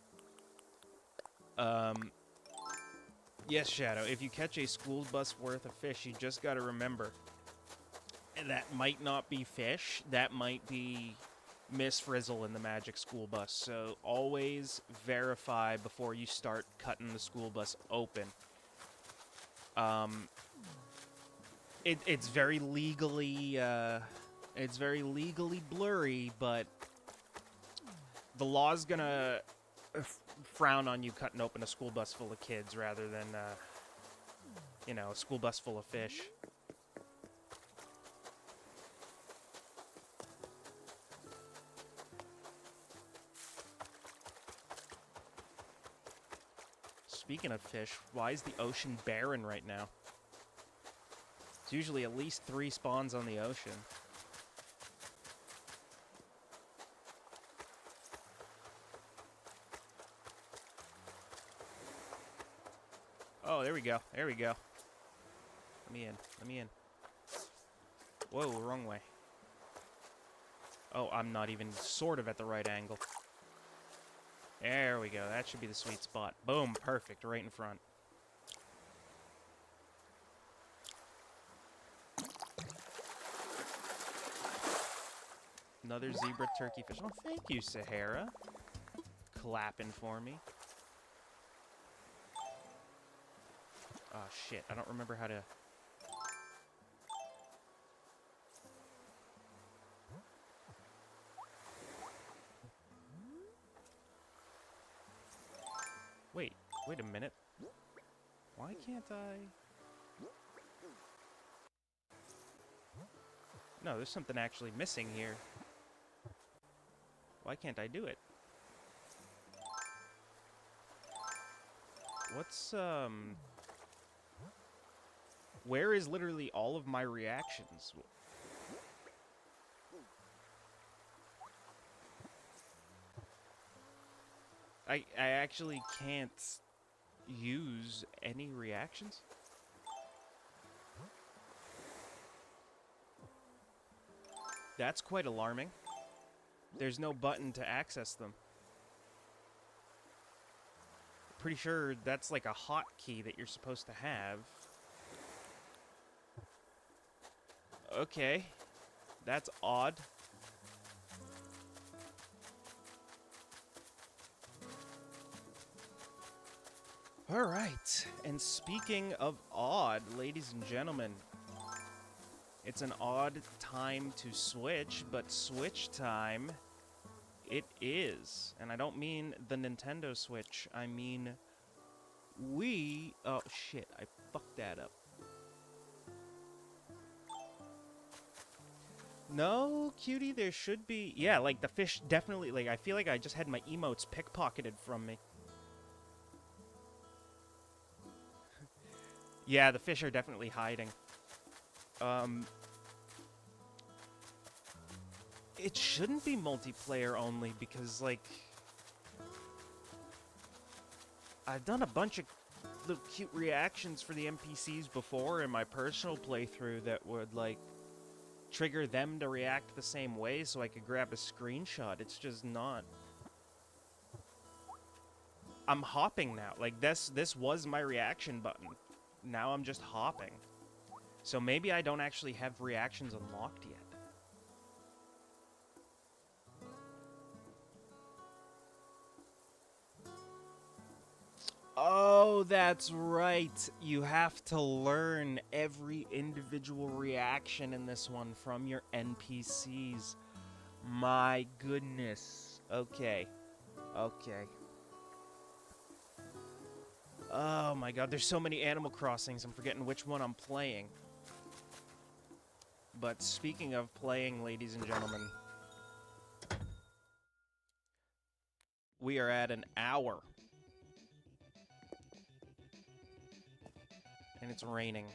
Yes, Shadow. If you catch a school bus worth of fish, you just gotta remember. That might not be fish. That might be Miss Frizzle in the Magic School Bus. So always verify before you start cutting the school bus open. It's very legally blurry, but the law's gonna frown on you cutting open a school bus full of kids rather than, you know, a school bus full of fish. Speaking of fish, why is the ocean barren right now? It's usually at least 3 spawns on the ocean. Oh, there we go. There we go. Let me in. Let me in. Whoa, wrong way. Oh, I'm not even sort of at the right angle. There we go. That should be the sweet spot. Boom. Perfect. Right in front. Another zebra turkey fish. Oh, thank you, Sahara. Clapping for me. Oh, shit. I don't remember how to... Wait a minute. Why can't I... No, there's something actually missing here. Why can't I do it? What's, where is literally all of my reactions? I actually can't use any reactions? That's quite alarming. There's no button to access them. Pretty sure that's like a hotkey that you're supposed to have. Okay. That's odd. Alright, and speaking of odd, ladies and gentlemen, It's an odd time to switch, but switch time it is. And I don't mean the Nintendo Switch. I mean we... Oh, shit. I fucked that up. No, cutie, there should be... Yeah, like, the fish definitely... Like, I feel like I just had my emotes pickpocketed from me. Yeah, the fish are definitely hiding. It shouldn't be multiplayer only because, like... I've done a bunch of little cute reactions for the NPCs before in my personal playthrough that would, like, trigger them to react the same way so I could grab a screenshot. It's just not. I'm hopping now. Like, this was my reaction button. Now I'm just hopping. So maybe I don't actually have reactions unlocked yet. Oh, that's right. You have to learn every individual reaction in this one from your NPCs. My goodness. Okay. Okay. Oh my god, there's so many Animal Crossings, I'm forgetting which one I'm playing. But speaking of playing, ladies and gentlemen, we are at an hour. And it's raining.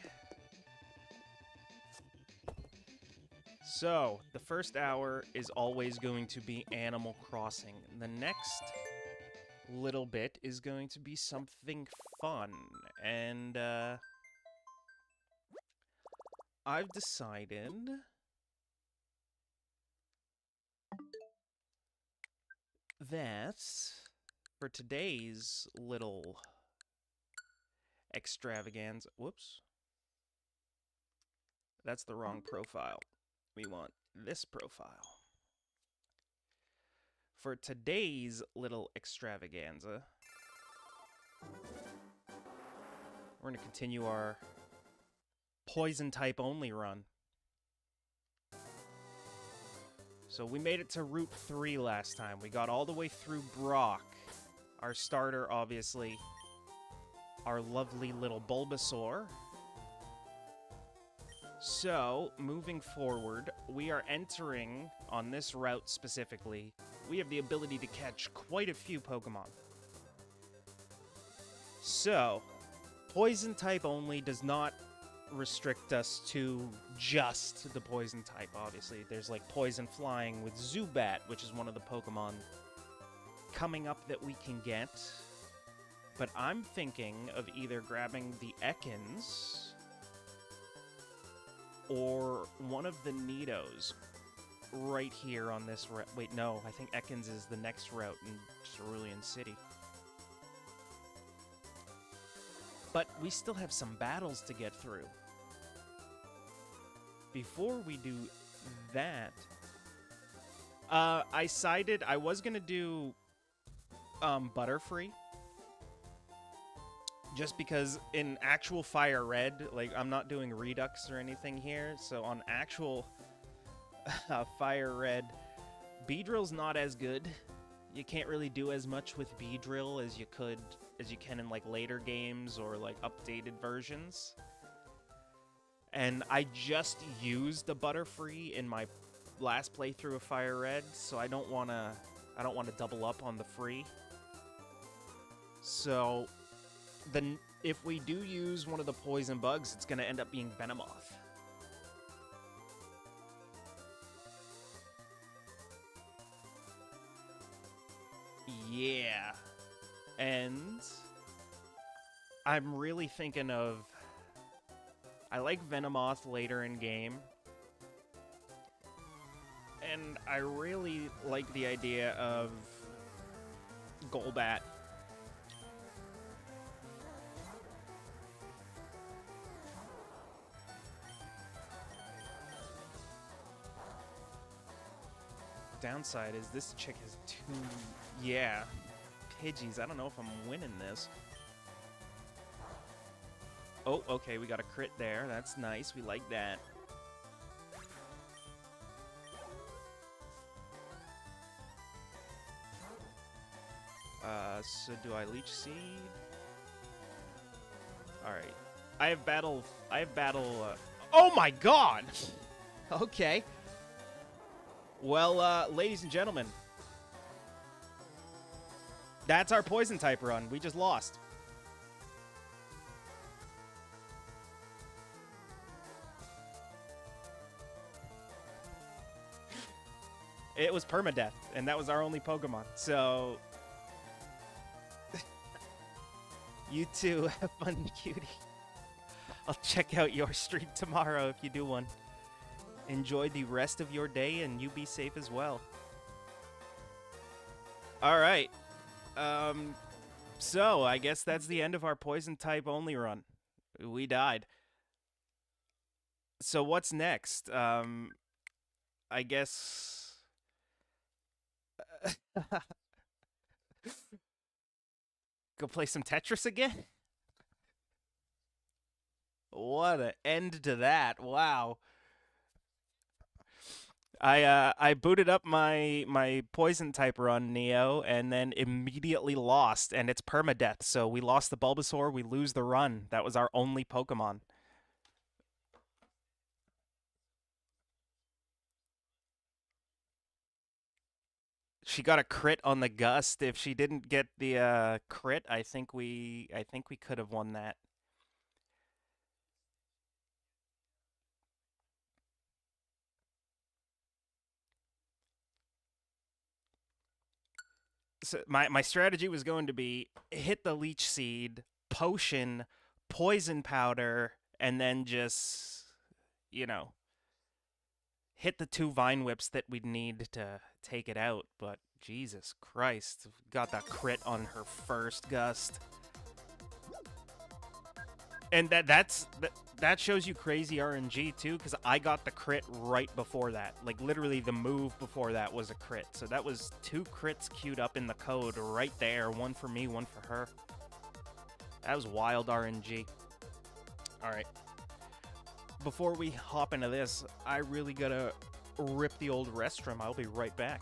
So, the first hour is always going to be Animal Crossing. The next little bit is going to be something fun. And, I've decided that for today's little extravaganza... Whoops. That's the wrong profile. We want this profile. For today's little extravaganza, we're going to continue our poison type only run. So we made it to Route 3 last time. We got all the way through Brock. Our starter, obviously, our lovely little Bulbasaur. So, moving forward, we are entering, on this route specifically, we have the ability to catch quite a few Pokemon. So, poison type only does not restrict us to just the poison type, obviously. There's like poison flying with Zubat, which is one of the Pokemon coming up that we can get. But I'm thinking of either grabbing the Ekans or one of the Nidos right here on this route. Wait, no, I think Ekans is the next route in Cerulean City. But we still have some battles to get through. Before we do that, I was going to do Butterfree. Just because in actual Fire Red, like, I'm not doing Redux or anything here, so on actual Fire Red, Beedrill's not as good. You can't really do as much with Beedrill as you can in, like, later games or, like, updated versions. And I just used the Butterfree in my last playthrough of Fire Red, so I don't want to double up on the free. So if we do use one of the poison bugs, it's going to end up being Venomoth. Yeah. And I'm really thinking of... I like Venomoth later in game. And I really like the idea of Golbat. Downside is this chick has two... Yeah. Pidgeys. I don't know if I'm winning this. Oh, okay, we got a crit there. That's nice. We like that. So do I leech seed? All right. I have battle. Oh my god! Okay. Well, ladies and gentlemen, that's our poison type run. We just lost. It was permadeath, and that was our only Pokemon. So, you two have fun, cutie. I'll check out your stream tomorrow if you do one. Enjoy the rest of your day, and you be safe as well. All right. So I guess that's the end of our poison type only run. We died. So what's next? I guess. Go play some Tetris again? What an end to that. Wow. I booted up my poison type run, Neo, and then immediately lost, and it's permadeath. So we lost the Bulbasaur, we lose the run. That was our only Pokemon. She got a crit on the Gust. If she didn't get the crit, I think we could have won that. So my strategy was going to be hit the leech seed, potion, poison powder, and then just, you know, hit the 2 vine whips that we'd need to take it out. But Jesus Christ, got that crit on her first Gust. And that shows you crazy RNG too, because I got the crit right before that. Like literally the move before that was a crit. So that was 2 crits queued up in the code right there. One for me, one for her. That was wild RNG. Alright. Before we hop into this, I really gotta rip the old restroom. I'll be right back.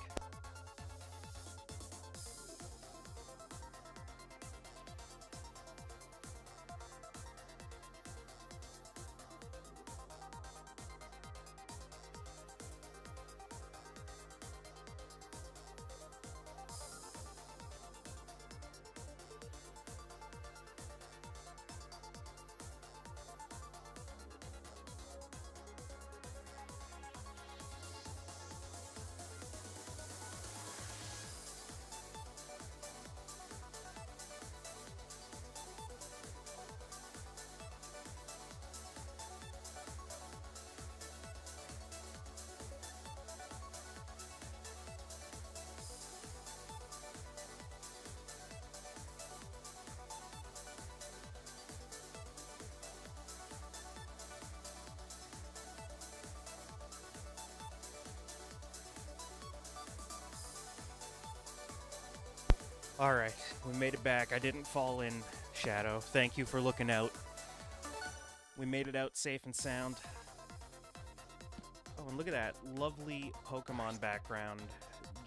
Alright, we made it back. I didn't fall in, Shadow. Thank you for looking out. We made it out safe and sound. Oh, and look at that lovely Pokemon background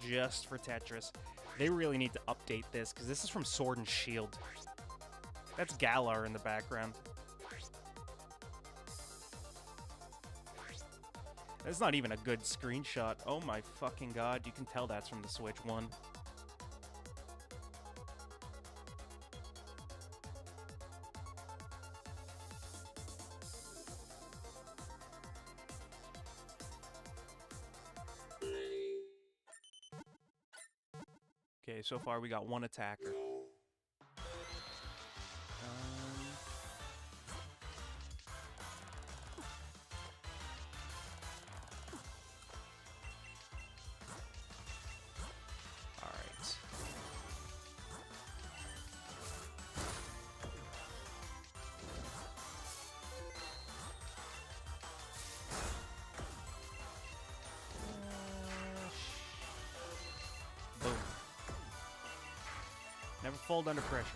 just for Tetris. They really need to update this, because this is from Sword and Shield. That's Galar in the background. That's not even a good screenshot. Oh my fucking god, you can tell that's from the Switch one. Okay, so far we got 1 attacker. Alright. Boom. Never fold under pressure.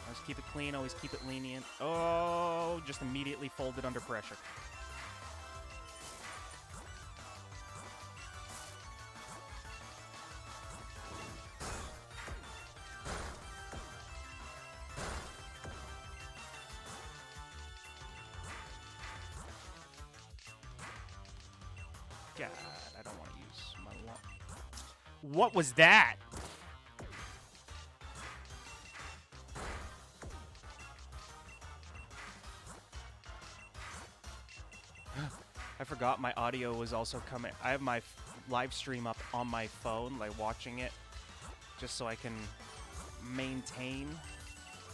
Always keep it clean, always keep it lenient. Oh, just immediately folded under pressure. God, I don't want to use my What was that? I forgot my audio was also coming. I have my live stream up on my phone, like watching it, just so I can maintain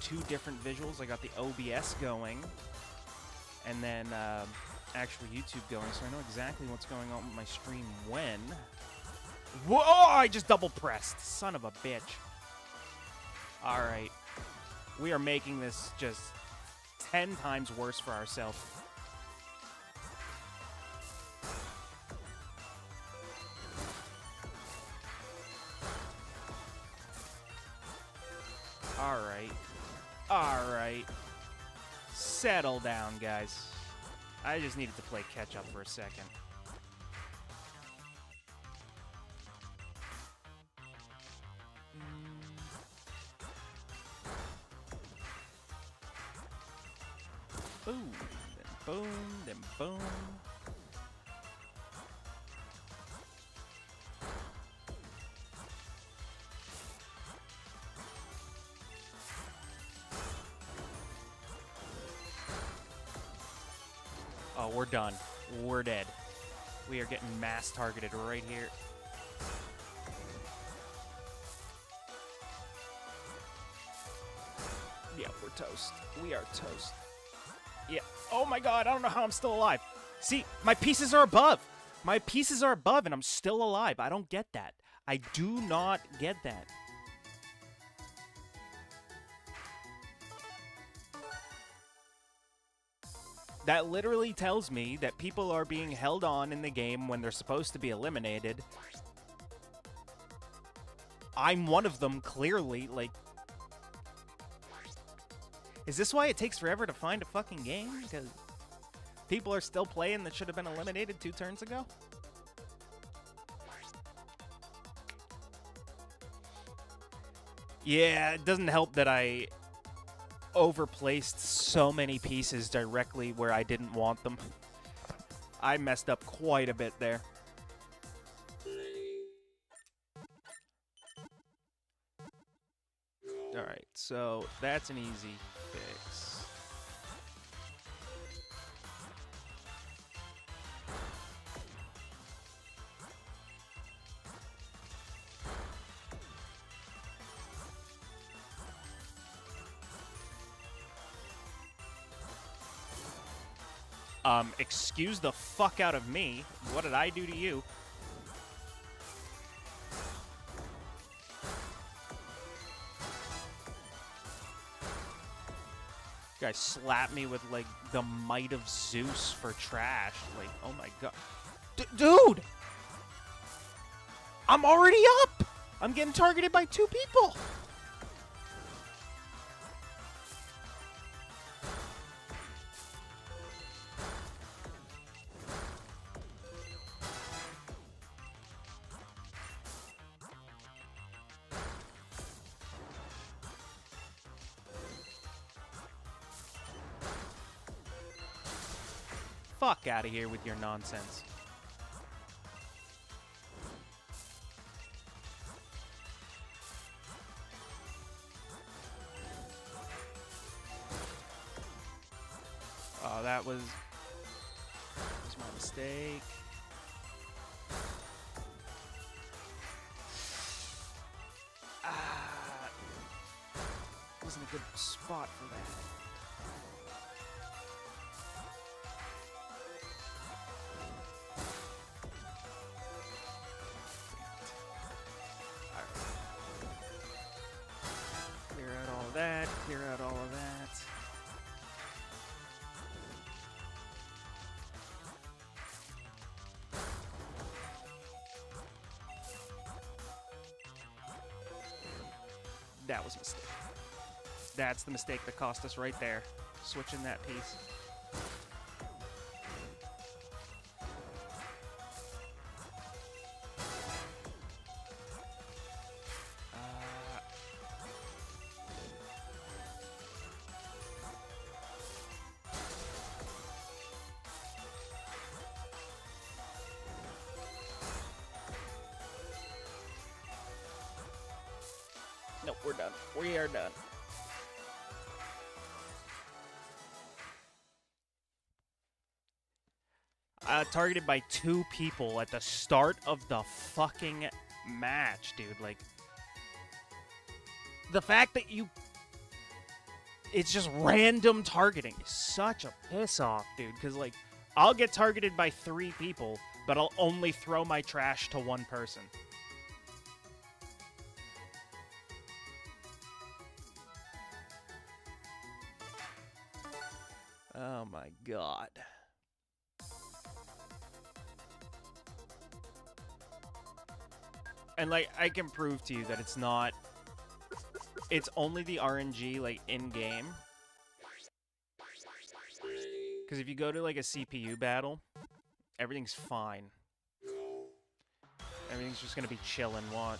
two different visuals. I got the OBS going, and then actual YouTube going, so I know exactly what's going on with my stream when. Whoa! I just double pressed. Son of a bitch. Alright. We are making this just 10 times worse for ourselves. Alright. Alright. Settle down, guys. I just needed to play catch-up for a second. Boom, then boom, then boom. Oh, we're done. We're dead. We are getting mass targeted right here. Yeah, we're toast. We are toast. Yeah. Oh my god, I don't know how I'm still alive. See, my pieces are above. My pieces are above and I'm still alive. I don't get that. I do not get that. That literally tells me that people are being held on in the game when they're supposed to be eliminated. I'm one of them, clearly. Like, is this why it takes forever to find a fucking game? Because people are still playing that should have been eliminated 2 turns ago? Yeah, it doesn't help that I overplaced so many pieces directly where I didn't want them. I messed up quite a bit there. Alright, so that's an easy fix. Excuse the fuck out of me. What did I do to you? You guys slap me with, like, the might of Zeus for trash. Like, oh my god. Dude! I'm already up! I'm getting targeted by 2 people! Fuck out of here with your nonsense. Oh, that was my mistake. Wasn't a good spot for that. Clear out all of that. That was a mistake. That's the mistake that cost us right there. Switching that piece. Nope, we're done. We are done. Targeted by 2 people at the start of the fucking match, dude. Like, the fact that you... It's just random targeting is such a piss-off, dude. Because, like, I'll get targeted by 3 people, but I'll only throw my trash to 1 person. Oh my god. And, like, I can prove to you that it's not... It's only the RNG, like, in-game. Because if you go to, like, a CPU battle, everything's fine. Everything's just gonna be chill and watch.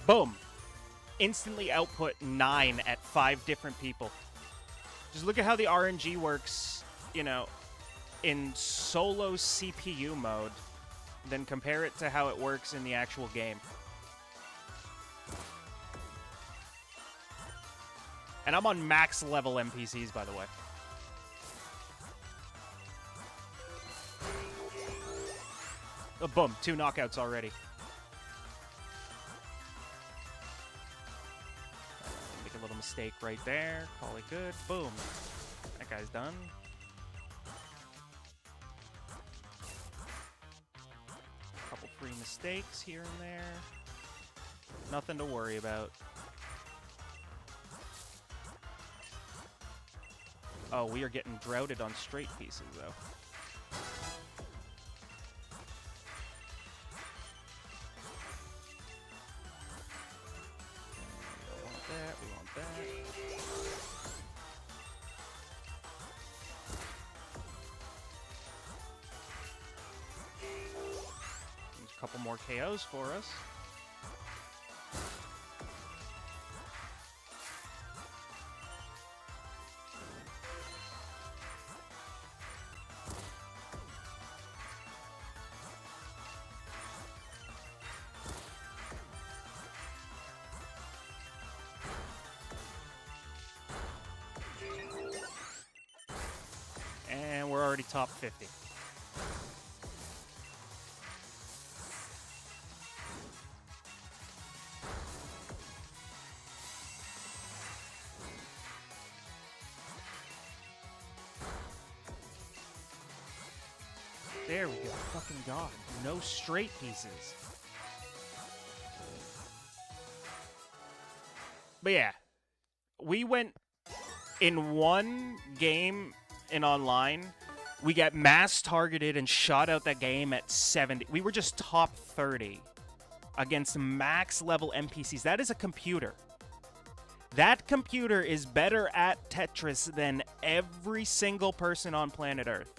Boom! Instantly output 9 at 5 different people. Just look at how the RNG works, you know, in solo CPU mode, then compare it to how it works in the actual game. And I'm on max level NPCs, by the way. Oh, boom, 2 knockouts already. Make a little mistake right there. Call it good. Boom. That guy's done. Couple free mistakes here and there. Nothing to worry about. Oh, we are getting droughted on straight pieces, though. We want that, we want that. There's a couple more KOs for us. And we're already top 50. There we go. Fucking God. No straight pieces. But yeah. We went in one game in online. We got mass targeted and shot out that game at 70. We were just top 30 against max level NPCs. That is a computer. That computer is better at Tetris than every single person on planet Earth.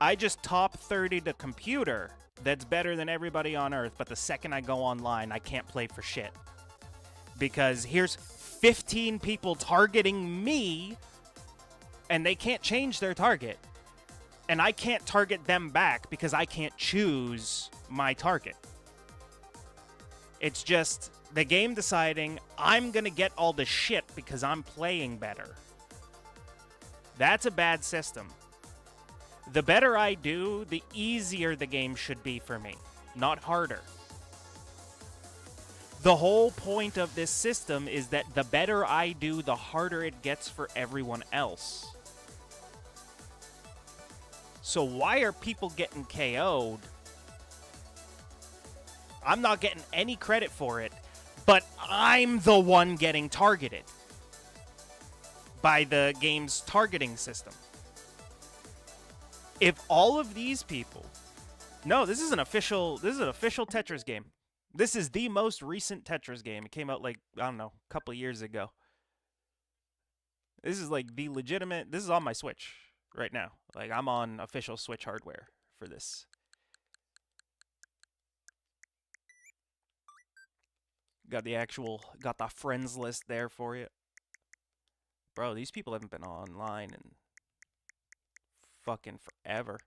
I just top 30'd a computer that's better than everybody on Earth, but the second I go online, I can't play for shit. Because here's 15 people targeting me, and they can't change their target. And I can't target them back because I can't choose my target. It's just the game deciding I'm going to get all the shit because I'm playing better. That's a bad system. The better I do, the easier the game should be for me, not harder. The whole point of this system is that the better I do, the harder it gets for everyone else. So why are people getting KO'd? I'm not getting any credit for it, but I'm the one getting targeted by the game's targeting system. If all of these people... No, this is an official Tetris game. This is the most recent Tetris game. It came out like, I don't know, a couple of years ago. This is like the legitimate... This is on my Switch right now. Like, I'm on official Switch hardware for this. got the friends list there for you. Bro, these people haven't been online in fucking forever.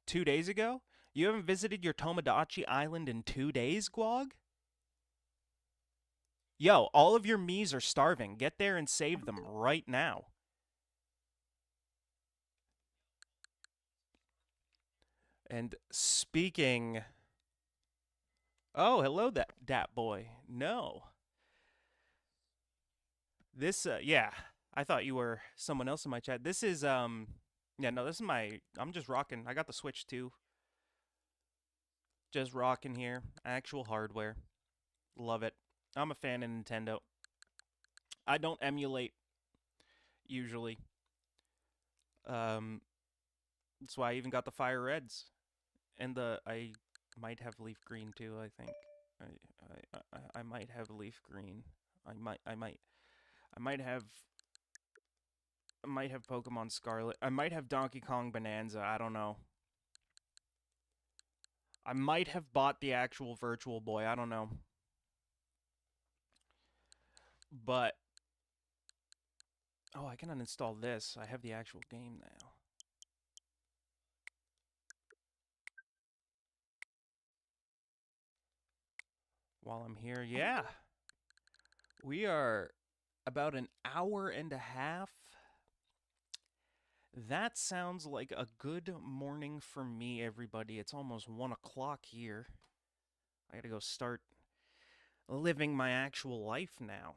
2 days ago? You haven't visited your Tomodachi Island in 2 days, Guag? Yo, all of your Miis are starving. Get there and save them right now. And speaking... Oh, hello, that boy. No. This, yeah. I thought you were someone else in my chat. This is, yeah, no, this is my... I'm just rocking. I got the Switch, too. Just rocking here. Actual hardware. Love it. I'm a fan of Nintendo. I don't emulate, usually. That's why I even got the Fire Reds. And I might have Leaf Green, too, I think. I might have Leaf Green. I might have Pokemon Scarlet. I might have Donkey Kong Bonanza. I don't know. I might have bought the actual Virtual Boy. I don't know. But... Oh, I can uninstall this. I have the actual game now. While I'm here, yeah. We are about an hour and a half. That sounds like a good morning for me, everybody. It's almost 1 o'clock here. I gotta go start living my actual life now.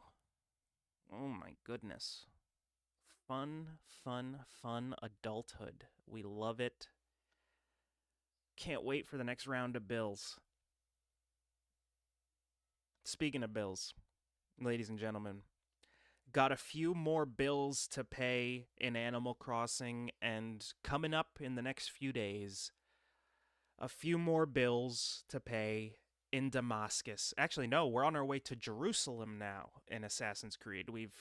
Oh my goodness. Fun, fun, fun adulthood. We love it. Can't wait for the next round of bills. Speaking of bills, ladies and gentlemen, got a few more bills to pay in Animal Crossing, and coming up in the next few days, a few more bills to pay in Damascus. Actually, no, we're on our way to Jerusalem now in Assassin's Creed. We've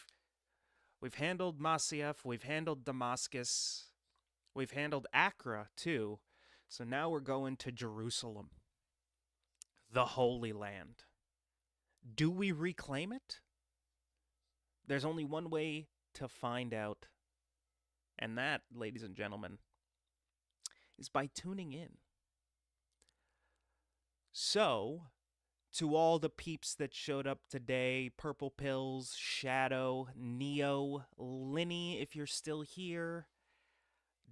handled Masyaf, we've handled Damascus, we've handled Acre too. So now we're going to Jerusalem, the Holy Land. Do we reclaim it? There's only one way to find out. And that, ladies and gentlemen, is by tuning in. So, to all the peeps that showed up today, Purple Pills, Shadow, Neo, Linny, if you're still here,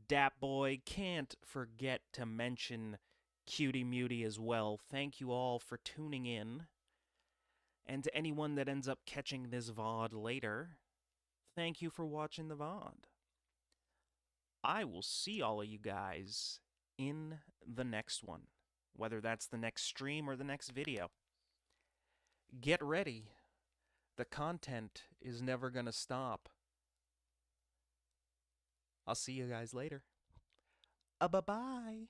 Dat Boy, can't forget to mention Cutie Mutie as well. Thank you all for tuning in. And to anyone that ends up catching this VOD later, thank you for watching the VOD. I will see all of you guys in the next one, whether that's the next stream or the next video. Get ready. The content is never gonna stop. I'll see you guys later. Bye-bye.